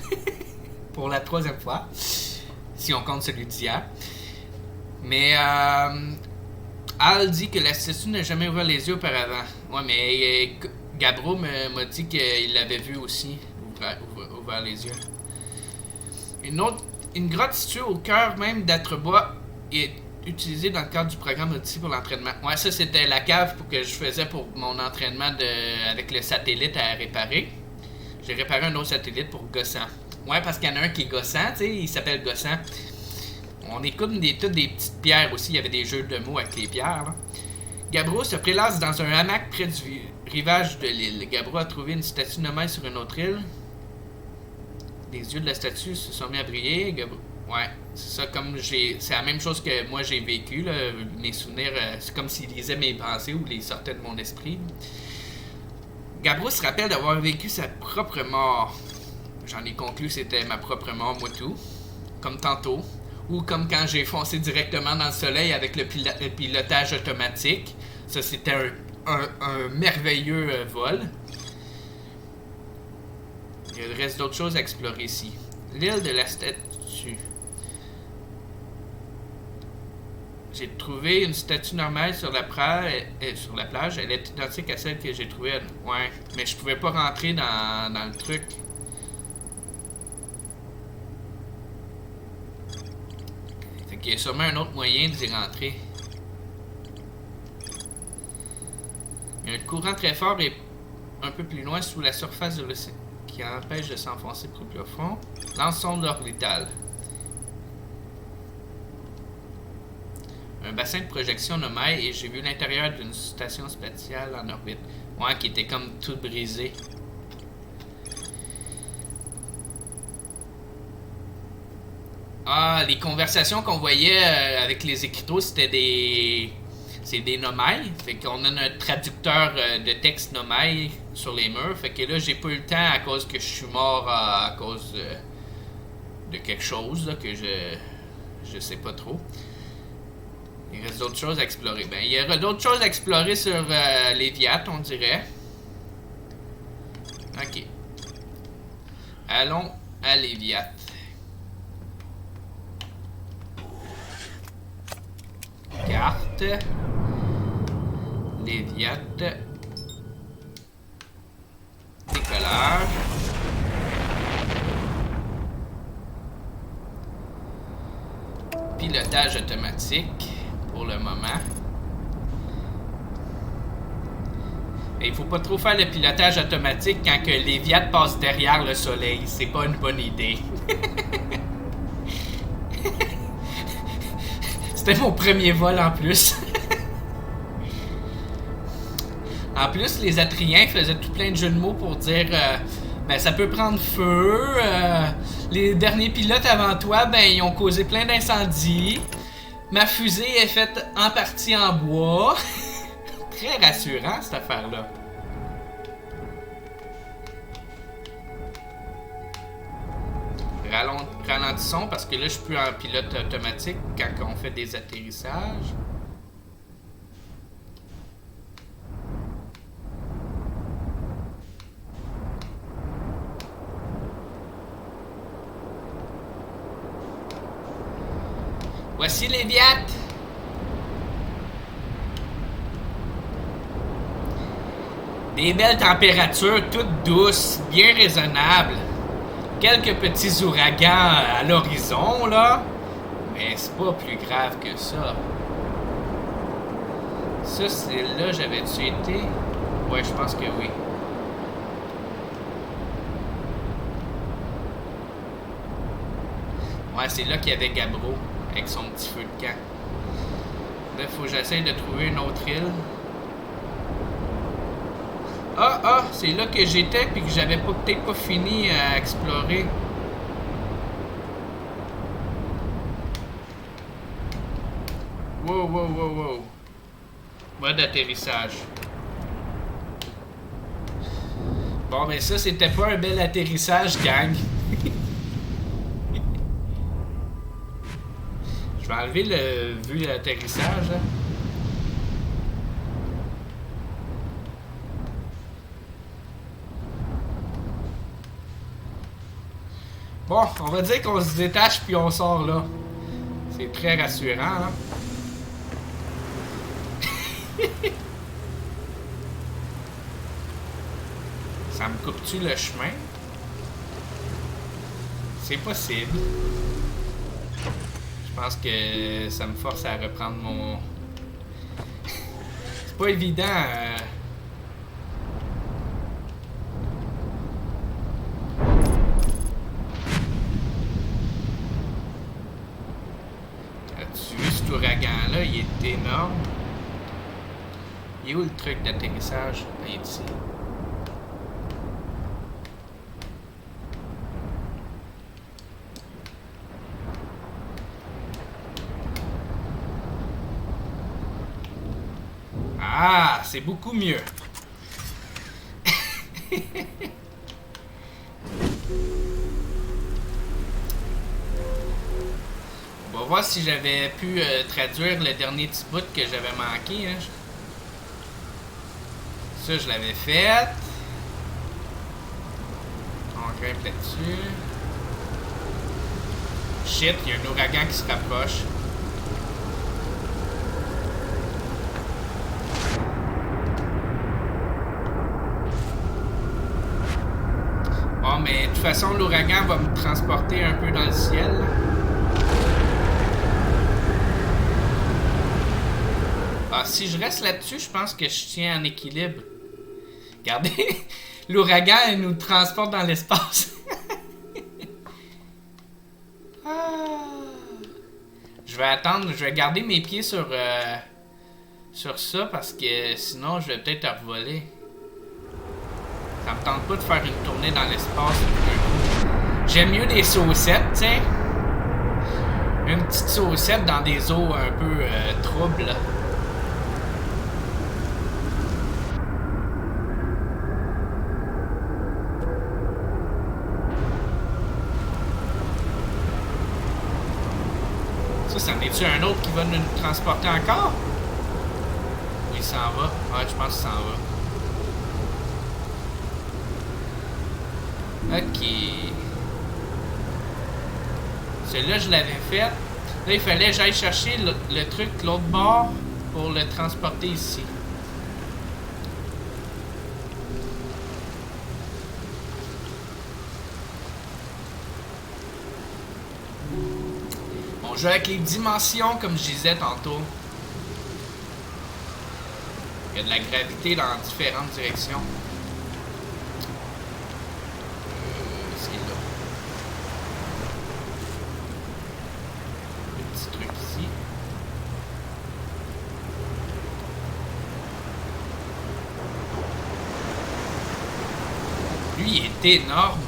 pour la troisième fois, si on compte celui d'hier. Mais Al dit que la statue n'a jamais ouvert les yeux auparavant. Ouais, mais Gabro m'a dit qu'il l'avait vu aussi, ouvert les yeux. Une grotte située au cœur même d'Atrebois est utilisée dans le cadre du programme Odyssey pour l'entraînement. Ouais, ça c'était la cave que je faisais pour mon entraînement avec le satellite à réparer. J'ai réparé un autre satellite pour Gossant. Ouais, parce qu'il y en a un qui est Gossant, tu sais, il s'appelle Gossant. On écoute toutes des petites pierres aussi, il y avait des jeux de mots avec les pierres, là. Gabro se prélasse dans un hamac près du rivage de l'île. Gabro a trouvé une statue Nomai sur une autre île. Les yeux de la statue se sont mis à briller. Gabro... Ouais, c'est ça, c'est la même chose que moi j'ai vécu, là. Mes souvenirs, c'est comme s'il lisait mes pensées ou les sortait de mon esprit. Gabro se rappelle d'avoir vécu sa propre mort. J'en ai conclu que c'était ma propre mort, moi tout. Comme tantôt. Ou comme quand j'ai foncé directement dans le soleil avec le pilotage automatique. Ça, c'était un merveilleux vol. Il reste d'autres choses à explorer ici. L'île de la statue. J'ai trouvé une statue normale sur la plage. Elle est identique à celle que j'ai trouvée. Ouais, mais je pouvais pas rentrer dans le truc. Il y a sûrement un autre moyen d'y rentrer. Il y a un courant très fort et un peu plus loin sous la surface de l'océan qui empêche de s'enfoncer plus profond. L'ensemble orbital. Un bassin de projection Nomai et j'ai vu l'intérieur d'une station spatiale en orbite. Ouais, qui était comme tout brisé. Ah, les conversations qu'on voyait avec les écriteaux, c'était c'est des Nomai. Fait qu'on a notre traducteur de texte Nomai sur les murs. Fait que là, j'ai pas eu le temps à cause que je suis mort à cause de quelque chose là, que je sais pas trop. Il reste d'autres choses à explorer. Ben, il y aura d'autres choses à explorer sur Léviat, on dirait. Ok. Allons à Léviat. Carte. Léviat. Décollage. Pilotage automatique pour le moment. Et il faut pas trop faire le pilotage automatique quand que Léviat passe derrière le soleil. C'est pas une bonne idée. C'était mon premier vol en plus. En plus, les Atriens faisaient tout plein de jeux de mots pour dire ben ça peut prendre feu. Les derniers pilotes avant toi, ben ils ont causé plein d'incendies. Ma fusée est faite en partie en bois. Très rassurant cette affaire-là. Ralentissons parce que là je suis plus en pilote automatique quand on fait des atterrissages. Voici Léviat. Des belles températures, toutes douces, bien raisonnables. Quelques petits ouragans à l'horizon, là. Mais c'est pas plus grave que ça. Ça, c'est là, j'avais-tu été? Ouais, je pense que oui. Ouais, c'est là qu'il y avait Gabbro, avec son petit feu de camp. Là, faut que j'essaye de trouver une autre île. Ah, c'est là que j'étais puis que j'avais peut-être pas fini à explorer. Wow. Mode d'atterrissage. Bon, ben ça, c'était pas un bel atterrissage, gang. Je vais enlever le vue d'atterrissage, là. Bon, on va dire qu'on se détache puis on sort là. C'est très rassurant, hein? Ça me coupe-tu le chemin? C'est possible. Je pense que ça me force à reprendre mon... C'est pas évident. As-tu vu cet ouragan-là? Il est énorme. Il est où le truc d'atterrissage? Il est ici. Ah, c'est beaucoup mieux. On va voir si j'avais pu traduire le dernier petit bout que j'avais manqué. Hein. Ça, je l'avais fait. On grimpe là-dessus. Shit, il y a un ouragan qui se rapproche. Bon, mais de toute façon, l'ouragan va me transporter un peu dans le ciel. Ah, si je reste là-dessus, je pense que je tiens en équilibre. Regardez, l'ouragan nous transporte dans l'espace. Je vais attendre, je vais garder mes pieds sur ça parce que sinon je vais peut-être revoler. Ça me tente pas de faire une tournée dans l'espace. J'aime mieux des saucettes, tu sais. Une petite saucette dans des eaux un peu troubles. Ça en est-tu un autre qui va nous transporter encore? Il s'en va. Ouais, je pense qu'il s'en va. Ok. Celui-là, je l'avais fait. Là, il fallait que j'aille chercher le truc de l'autre bord pour le transporter ici. On joue avec les dimensions, comme je disais tantôt. Il y a de la gravité dans différentes directions. C'est là. Le petit truc ici. Lui, il est énorme.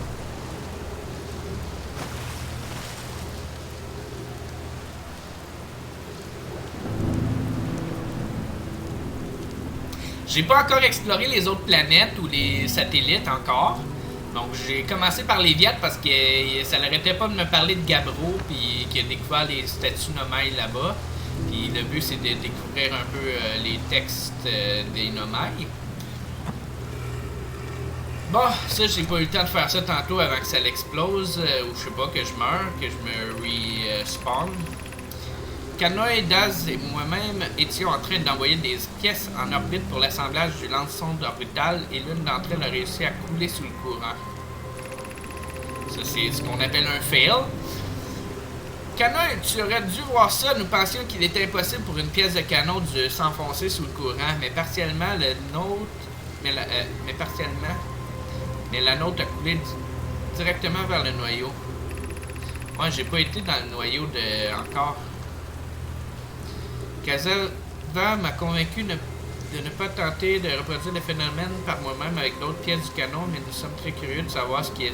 J'ai pas encore exploré les autres planètes ou les satellites encore. Donc j'ai commencé par les Viettes parce que ça l'arrêtait pas de me parler de Gabbro puis qu'il a découvert les statues Nomai là-bas. Puis le but c'est de découvrir un peu les textes des Nomai. Bon, ça j'ai pas eu le temps de faire ça tantôt avant que ça l'explose ou je sais pas, que je meure, que je me respawn. Canoë, Daz et moi-même étions en train d'envoyer des pièces en orbite pour l'assemblage du lance-sonde orbital et l'une d'entre elles a réussi à couler sous le courant. Ça, c'est ce qu'on appelle un fail. Canoë, tu aurais dû voir ça. Nous pensions qu'il était impossible pour une pièce de canon de s'enfoncer sous le courant, mais partiellement le nôtre. Mais partiellement. Mais la nôtre a coulé directement vers le noyau. Moi, j'ai pas été dans le noyau encore. Kazalva m'a convaincu de ne pas tenter de reproduire le phénomène par moi-même avec d'autres pièces du canon, mais nous sommes très curieux de savoir ce qui est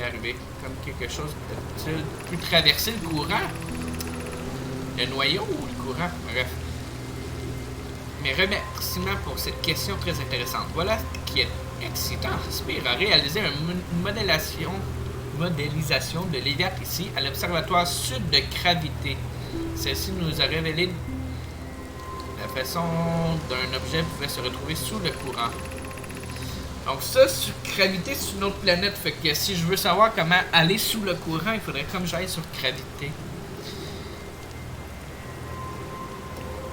arrivé. Comme quelque chose a-t-il pu traverser le courant? Le noyau ou le courant? Bref. Mes remerciements pour cette question très intéressante. Voilà ce qui est excitant. Spire a réalisé une modélisation de l'Iliac ici à l'Observatoire Sud de Gravité. Celle-ci nous a révélé la façon d'un objet pouvait se retrouver sous le courant. Donc ça, sur Gravité, c'est une autre planète. Fait que si je veux savoir comment aller sous le courant, il faudrait comme j'aille sur Gravité.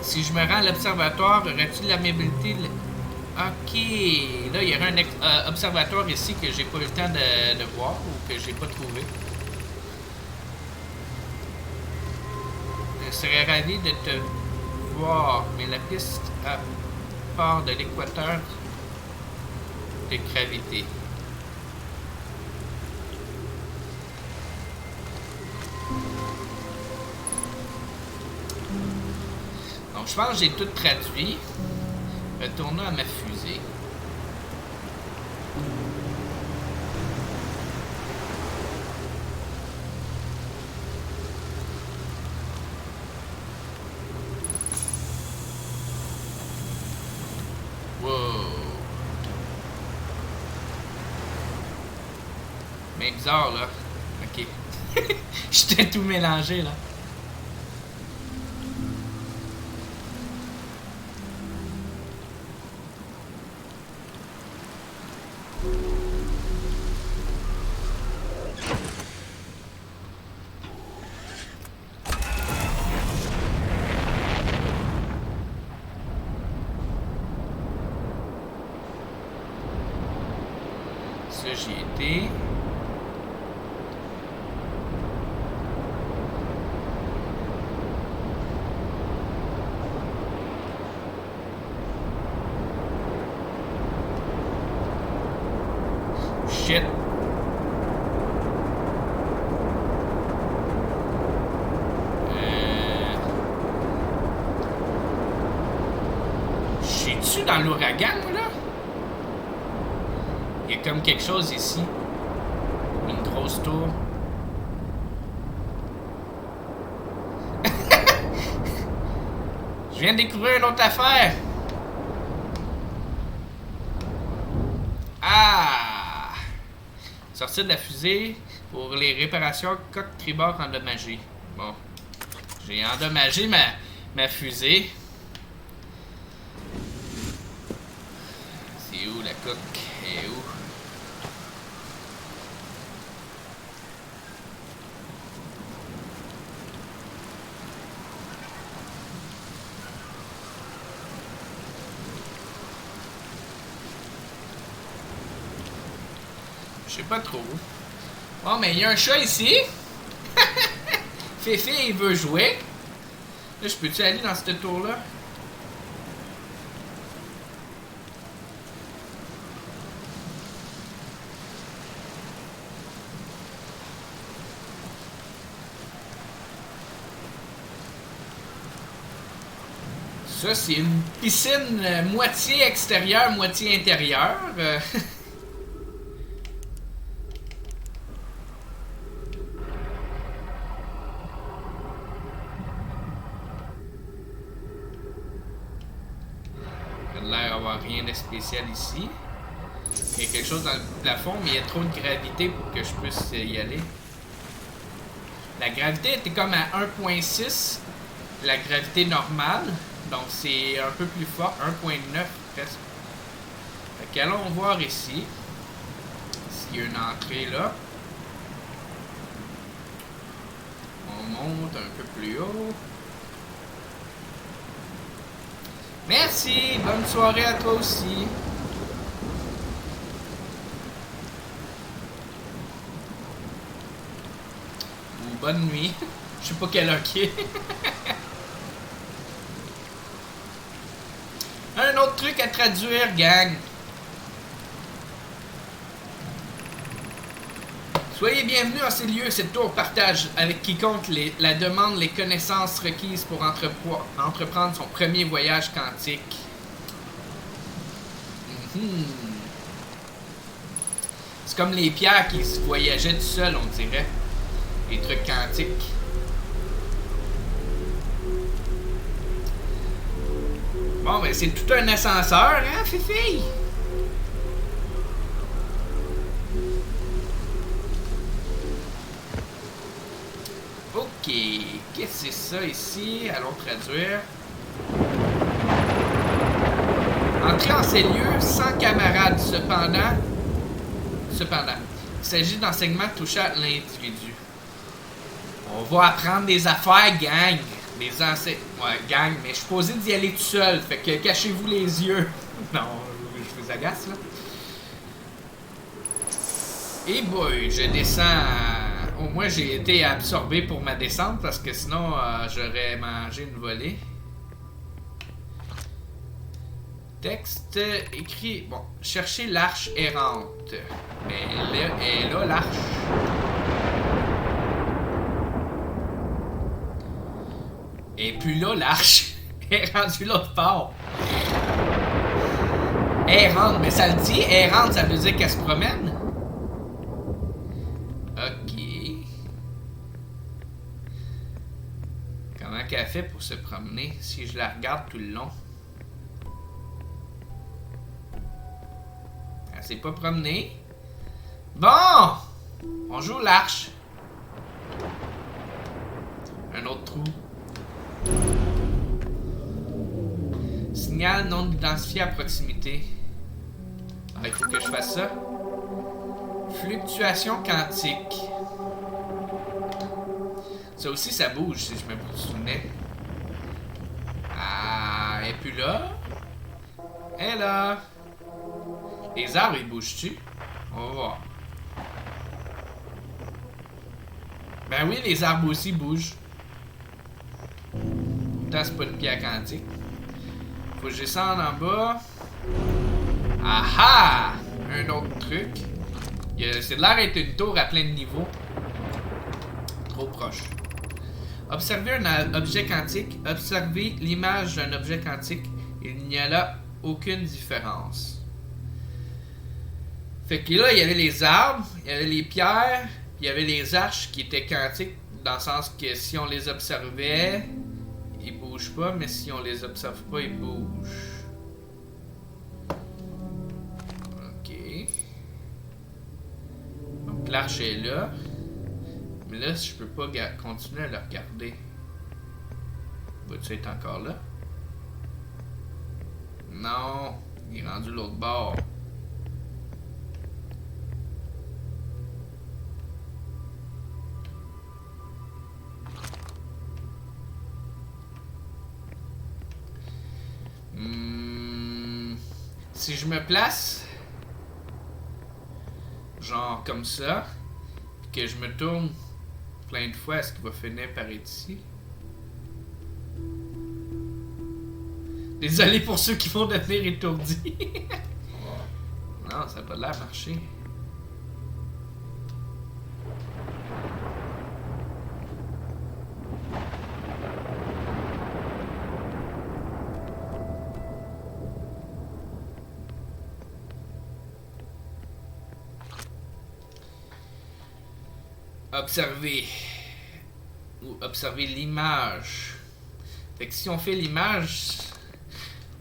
Si je me rends à l'observatoire, aurais-tu l'amabilité... Ok, là il y aurait un observatoire ici que j'ai pas eu le temps de voir ou que j'ai pas trouvé. Je serais ravi de te voir, mais la piste à part de l'équateur de Gravité. Donc je pense que j'ai tout traduit. Retournons à ma fusée. Wow. Mais bizarre là. Ok. J'étais tout mélangé là. Ça, j'y étais. Shit. J'suis-tu dans l'ouragan, moi, là? Il y a comme quelque chose ici. Une grosse tour. Je viens de découvrir une autre affaire. Ah! Sortir de la fusée pour les réparations coque tribord endommagée. Bon. J'ai endommagé ma fusée. C'est où la coque? Elle est où? Je sais pas trop. Bon, mais il y a un chat ici. Féfé, il veut jouer. Là, je peux-tu aller dans cette tour-là? Ça, c'est une piscine moitié extérieure, moitié intérieure. Il a l'air d'avoir rien de spécial ici. Il y a quelque chose dans le plafond, mais il y a trop de gravité pour que je puisse y aller. La gravité était comme à 1.6, la gravité normale. Donc c'est un peu plus fort, 1.9 presque. Fait qu'allons voir ici s'il y a une entrée là. On monte un peu plus haut. Merci, bonne soirée à toi aussi. Ou bonne nuit. Je sais pas quelle heure qui est. Un autre truc à traduire, gang. Soyez bienvenus à ces lieux, cette tour partage avec quiconque la demande les connaissances requises pour entreprendre son premier voyage quantique. C'est comme les pierres qui se voyageaient tout seuls, on dirait. Les trucs quantiques. Bon, ben c'est tout un ascenseur, hein, Fifi? Ok, qu'est-ce que c'est ça ici? Allons traduire. Entrer en ces lieux sans camarades, cependant, il s'agit d'enseignements touchant l'individu. On va apprendre des affaires, gang. Des ouais, gang, mais je suis posé d'y aller tout seul, fait que cachez-vous les yeux. Non, je vous agace, là. Et boy, je descends. Au moins, j'ai été absorbé pour ma descente parce que sinon, j'aurais mangé une volée. Texte écrit. Bon, chercher l'arche errante. Mais elle est là, l'arche. Et puis là, l'arche est rendue l'autre part. Errante, mais ça le dit, errante, ça veut dire qu'elle se promène. Ok. Comment qu'elle fait pour se promener si je la regarde tout le long? Elle s'est pas promenée. Bon! On joue l'arche. Un autre trou. Signal non identifié à proximité. Ah, il faut que je fasse ça. Fluctuation quantique. Ça aussi, ça bouge, si je me souvenais. Ah, et puis là. Et là. Les arbres, ils bougent-tu? On va voir. Ben oui, les arbres aussi bougent. Pourtant, c'est pas une pierre quantique. Faut que je descende en bas. Ah ah! Un autre truc. C'est de l'air d'être une tour à plein de niveaux. Trop proche. Observer un objet quantique. Observer l'image d'un objet quantique. Il n'y a là aucune différence. Fait que là, il y avait les arbres, il y avait les pierres, puis il y avait les arches qui étaient quantiques, dans le sens que si on les observait, ils bougent pas, mais si on les observe pas, ils bougent. Ok. Donc l'arche est là. Mais là, je peux pas continuer à le regarder. Va-tu être encore là? Non, il est rendu l'autre bord. Si je me place, genre comme ça, que je me tourne plein de fois, est-ce qu'il va finir par être ici? Désolé pour ceux qui vont devenir étourdis. Non, ça n'a pas l'air marcher. Observer. Ou observer l'image. Fait que si on fait l'image,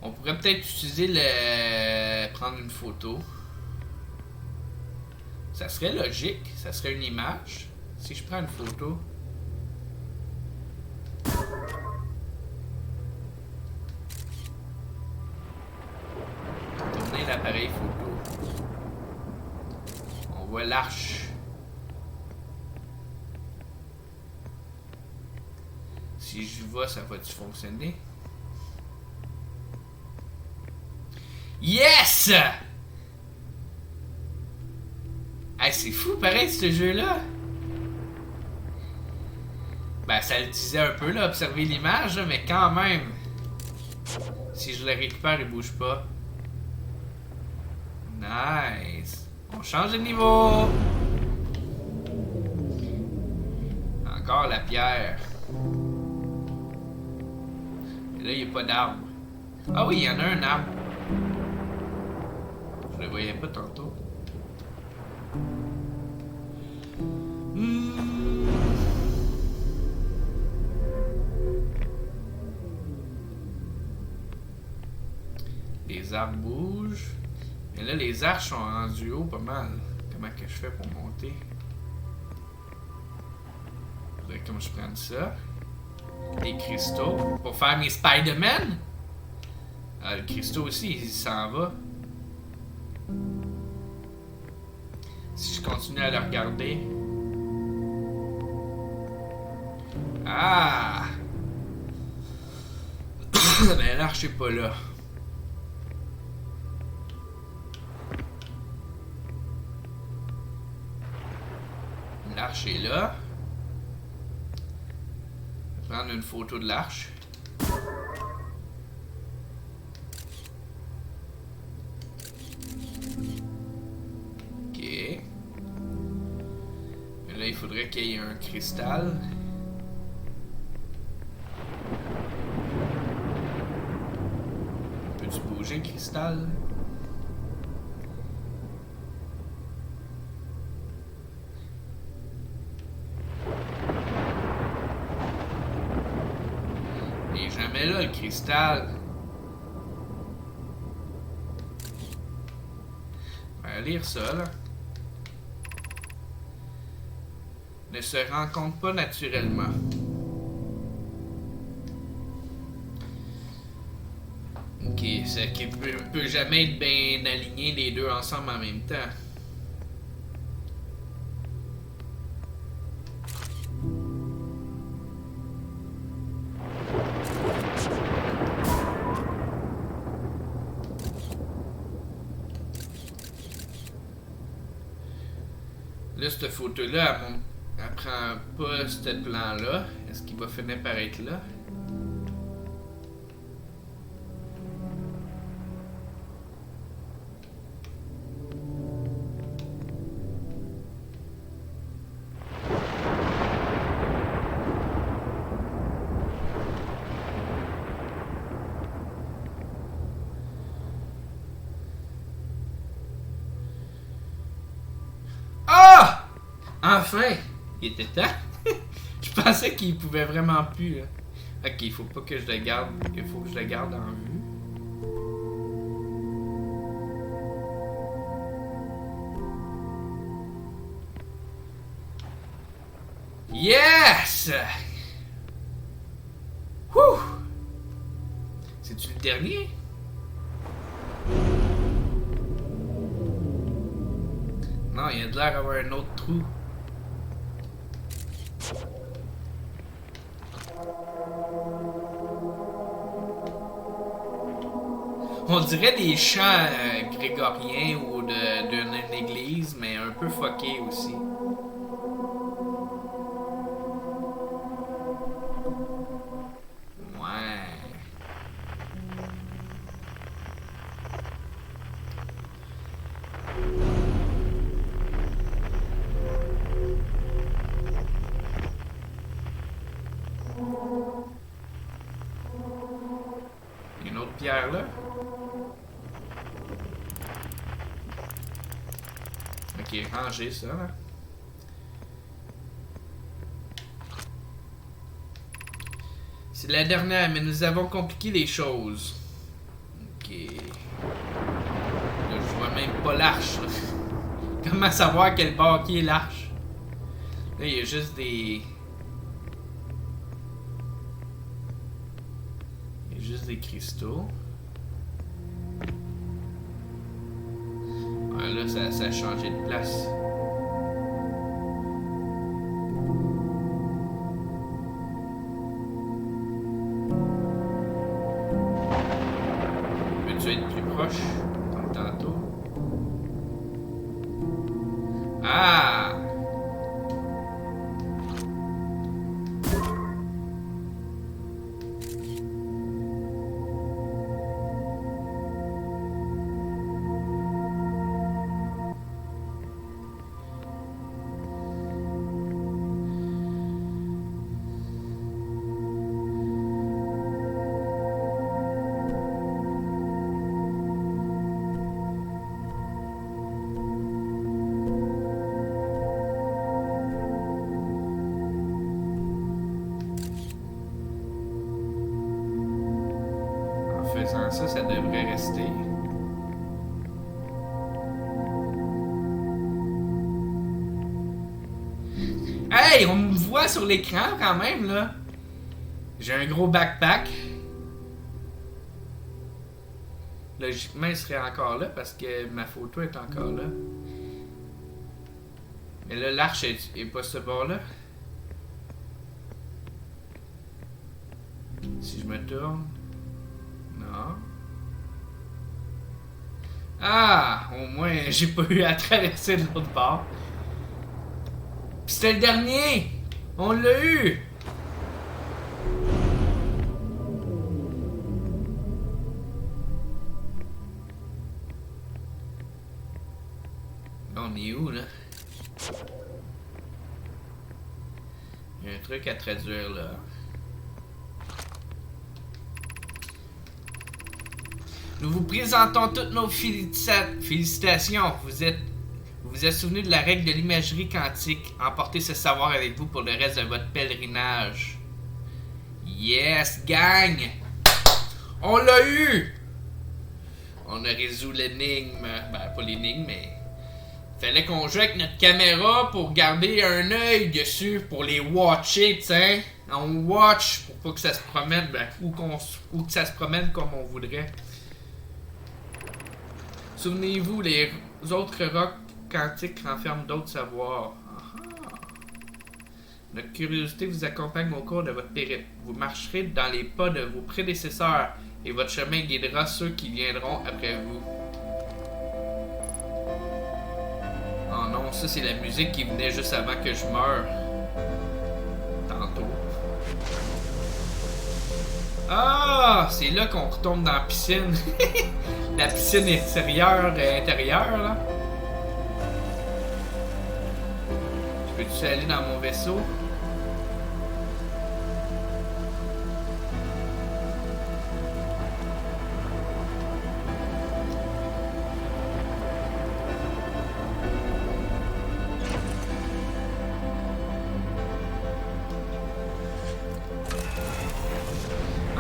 on pourrait peut-être utiliser le... prendre une photo. Ça serait logique. Ça serait une image. Si je prends une photo. Tourner l'appareil photo. On voit l'arche. Si je vois, ça va-tu fonctionner? Yes! Hey, c'est fou pareil ce jeu-là. Ben, ça le disait un peu, là, observer l'image, là, mais quand même. Si je le récupère, il bouge pas. Nice. On change de niveau. Encore la pierre. Et là, il n'y a pas d'arbre. Ah oui, il y en a un arbre. Je le voyais pas tantôt. Les arbres bougent. Mais là, les arches sont rendues haut pas mal. Comment que je fais pour monter? Faudrait que je prenne ça. Des cristaux. Pour faire mes Spider-Man. Ah, le cristaux aussi, il s'en va. Si je continue à le regarder. Ah! Mais l'arche est pas là. L'arche est là. Je vais prendre une photo de l'arche. Ok. Et là, il faudrait qu'il y ait un cristal. Peux-tu bouger, cristal? Il est jamais là, le cristal. On va lire ça, là. Ne se rencontre pas naturellement. Ok, c'est qu'il peut jamais être bien aligné les deux ensemble en même temps. Là, cette photo-là, elle prend pas ce plan-là. Est-ce qu'il va finir par être là? Ah! Enfin! Il était temps. Je pensais qu'il pouvait vraiment plus. Là. Ok, il faut pas que je le garde. Il faut que je le garde en vue. Yes! Wouh! C'est-tu le dernier? Non, il y a de l'air d'avoir un autre trou. On dirait des chants grégoriens ou d'une église, mais un peu fuckés aussi. Ouais. Il y a une autre pierre là. Ok, rangez ça là. C'est la dernière, mais nous avons compliqué les choses. Ok. Là, je vois même pas l'arche. Comment savoir quel bord qui est l'arche? Là, il y a juste des... Il y a juste des cristaux. Ouais, là, ça a changé de place. Peux-tu être plus proche? tantôt. Ah! Faisant ça, ça devrait rester. Hey, on me voit sur l'écran quand même, là. J'ai un gros backpack. Logiquement, il serait encore là parce que ma photo est encore là. Mais là, l'arche est pas ce bord-là. Si je me tourne... Non. Ah! Au moins, j'ai pas eu à traverser de l'autre bord. Pis c'était le dernier! On l'a eu! On est où, là? Il y a un truc à traduire, là. Nous vous présentons toutes nos félicitations. Vous vous êtes souvenu de la règle de l'imagerie quantique. Emportez ce savoir avec vous pour le reste de votre pèlerinage. Yes, gang! On l'a eu! On a résolu l'énigme. Ben, pas l'énigme, mais... Fallait qu'on joue avec notre caméra pour garder un œil dessus, pour les watcher, tu sais. On watch pour pas que ça se promène, ben, ou que ça se promène comme on voudrait. Souvenez-vous, les autres rocs quantiques renferment d'autres savoirs. Notre curiosité vous accompagne au cours de votre périple. Vous marcherez dans les pas de vos prédécesseurs et votre chemin guidera ceux qui viendront après vous. Oh non, ça c'est la musique qui venait juste avant que je meure. Tantôt. Ah, c'est là qu'on retombe dans la piscine. La piscine intérieure, là. Je peux-tu aller dans mon vaisseau?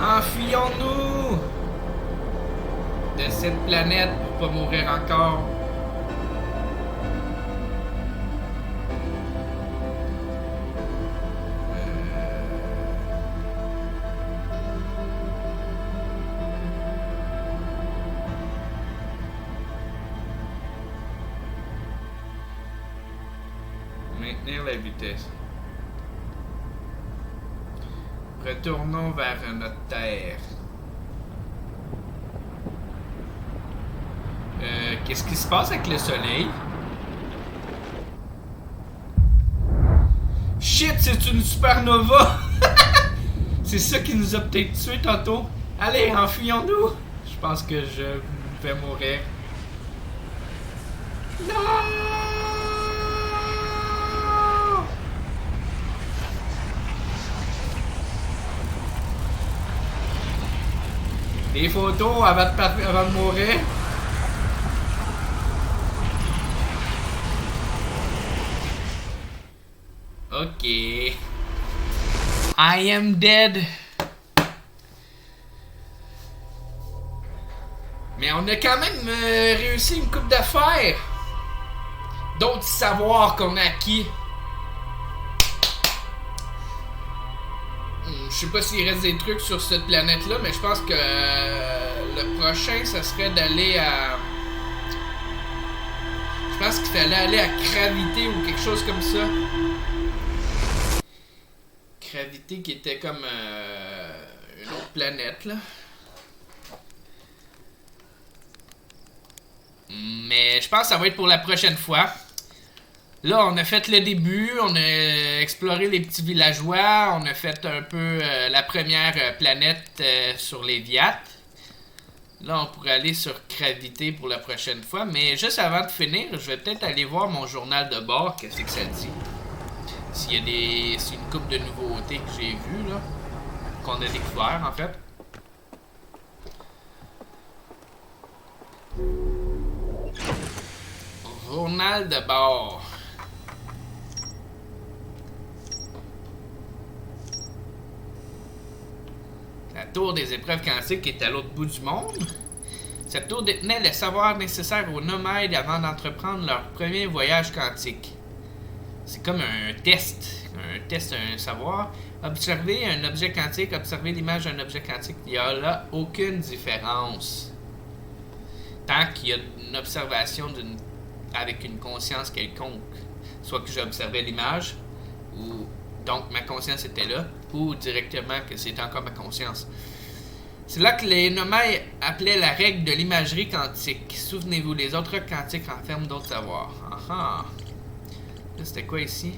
Enfuyons-nous de cette planète pour pas mourir encore. Maintenir la vitesse. Retournons vers notre terre. Qu'est-ce qui se passe avec le soleil? Shit, c'est une supernova! C'est ça qui nous a peut-être tués tantôt. Allez, enfuyons-nous! Je pense que je vais mourir. Non! Des photos avant de mourir. Ok. I am dead. Mais on a quand même réussi une coupe d'affaires. D'autres savoirs qu'on a acquis. Je sais pas s'il reste des trucs sur cette planète-là, mais je pense que le prochain, ça serait d'aller à... Je pense qu'il fallait aller à Gravité ou quelque chose comme ça. Gravité qui était comme une autre planète, là. Mais je pense que ça va être pour la prochaine fois. Là, on a fait le début, on a exploré les petits villageois, on a fait un peu la première planète sur les Viat. Là, on pourrait aller sur Gravité pour la prochaine fois, mais juste avant de finir, je vais peut-être aller voir mon journal de bord, qu'est-ce que ça dit. S'il y a c'est une couple de nouveautés que j'ai vues, là, qu'on a découvert en fait. Journal de bord. La tour des épreuves quantiques est à l'autre bout du monde. Cette tour détenait le savoir nécessaire aux nomades avant d'entreprendre leur premier voyage quantique. C'est comme un test. Un savoir. Observer un objet quantique, observer l'image d'un objet quantique. Il n'y a là aucune différence. Tant qu'il y a une observation avec une conscience quelconque. Soit que j'observais l'image, ou donc ma conscience était là, ou directement que c'était encore ma conscience. C'est là que les nomades appelaient la règle de l'imagerie quantique. Souvenez-vous, les autres quantiques renferment d'autres savoirs. Ah. Là, c'était quoi ici?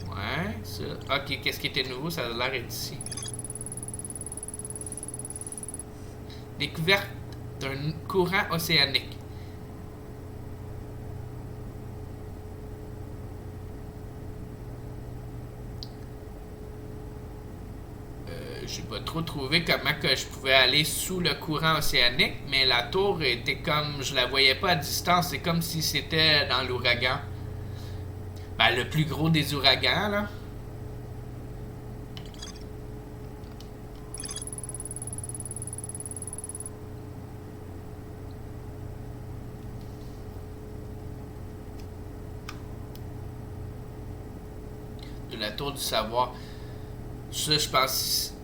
Ouais, ça. Ok, qu'est-ce qui était nouveau? Ça a l'air d'être ici. Découverte d'un courant océanique. J'ai pas trop trouvé comment que je pouvais aller sous le courant océanique, mais la tour était comme... Je la voyais pas à distance, c'est comme si c'était dans l'ouragan. Ben, le plus gros des ouragans, là. De la tour du savoir. Ça, je pense...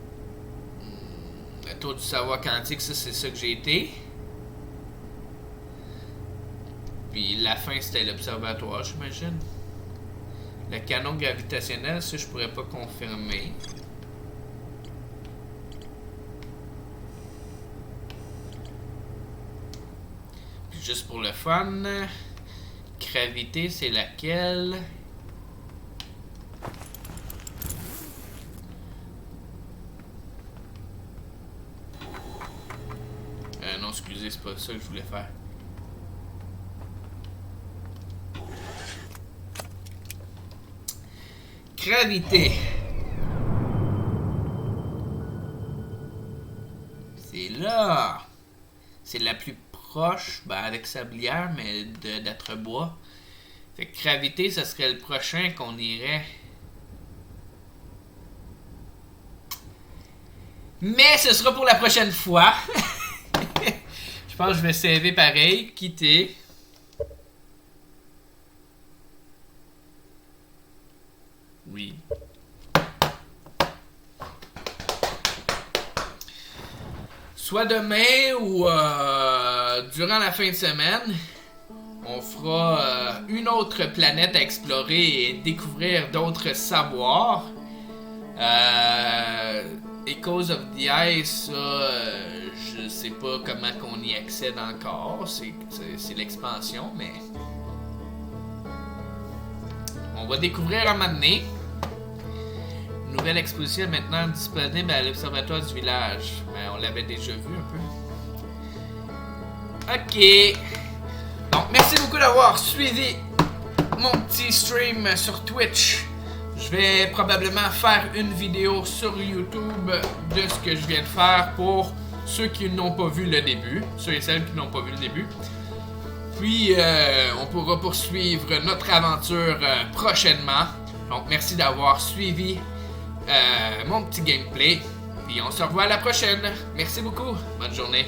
La tour du savoir quantique, ça, c'est ça que j'ai été. Puis la fin, c'était l'observatoire, j'imagine. Le canon gravitationnel, ça, je pourrais pas confirmer. Puis juste pour le fun, gravité, c'est laquelle? Non, excusez, c'est pas ça que je voulais faire. Gravité. C'est là. C'est la plus proche, ben avec Sablière, mais d'Atrebois. Fait que Gravité, ce serait le prochain qu'on irait. Mais ce sera pour la prochaine fois. Je pense que je vais sauver pareil, quitter. Oui. Soit demain ou durant la fin de semaine, on fera une autre planète à explorer et découvrir d'autres savoirs. Echoes of the Ice, je sais pas comment qu'on y accède encore. C'est l'expansion, mais on va découvrir un moment donné. Nouvelle exposition maintenant disponible à l'observatoire du village. Ben, on l'avait déjà vu un peu. Ok. Donc, merci beaucoup d'avoir suivi mon petit stream sur Twitch. Je vais probablement faire une vidéo sur YouTube de ce que je viens de faire pour ceux qui n'ont pas vu le début. Ceux et celles qui n'ont pas vu le début. Puis, on pourra poursuivre notre aventure prochainement. Donc, merci d'avoir suivi mon petit gameplay. Puis, on se revoit à la prochaine. Merci beaucoup. Bonne journée.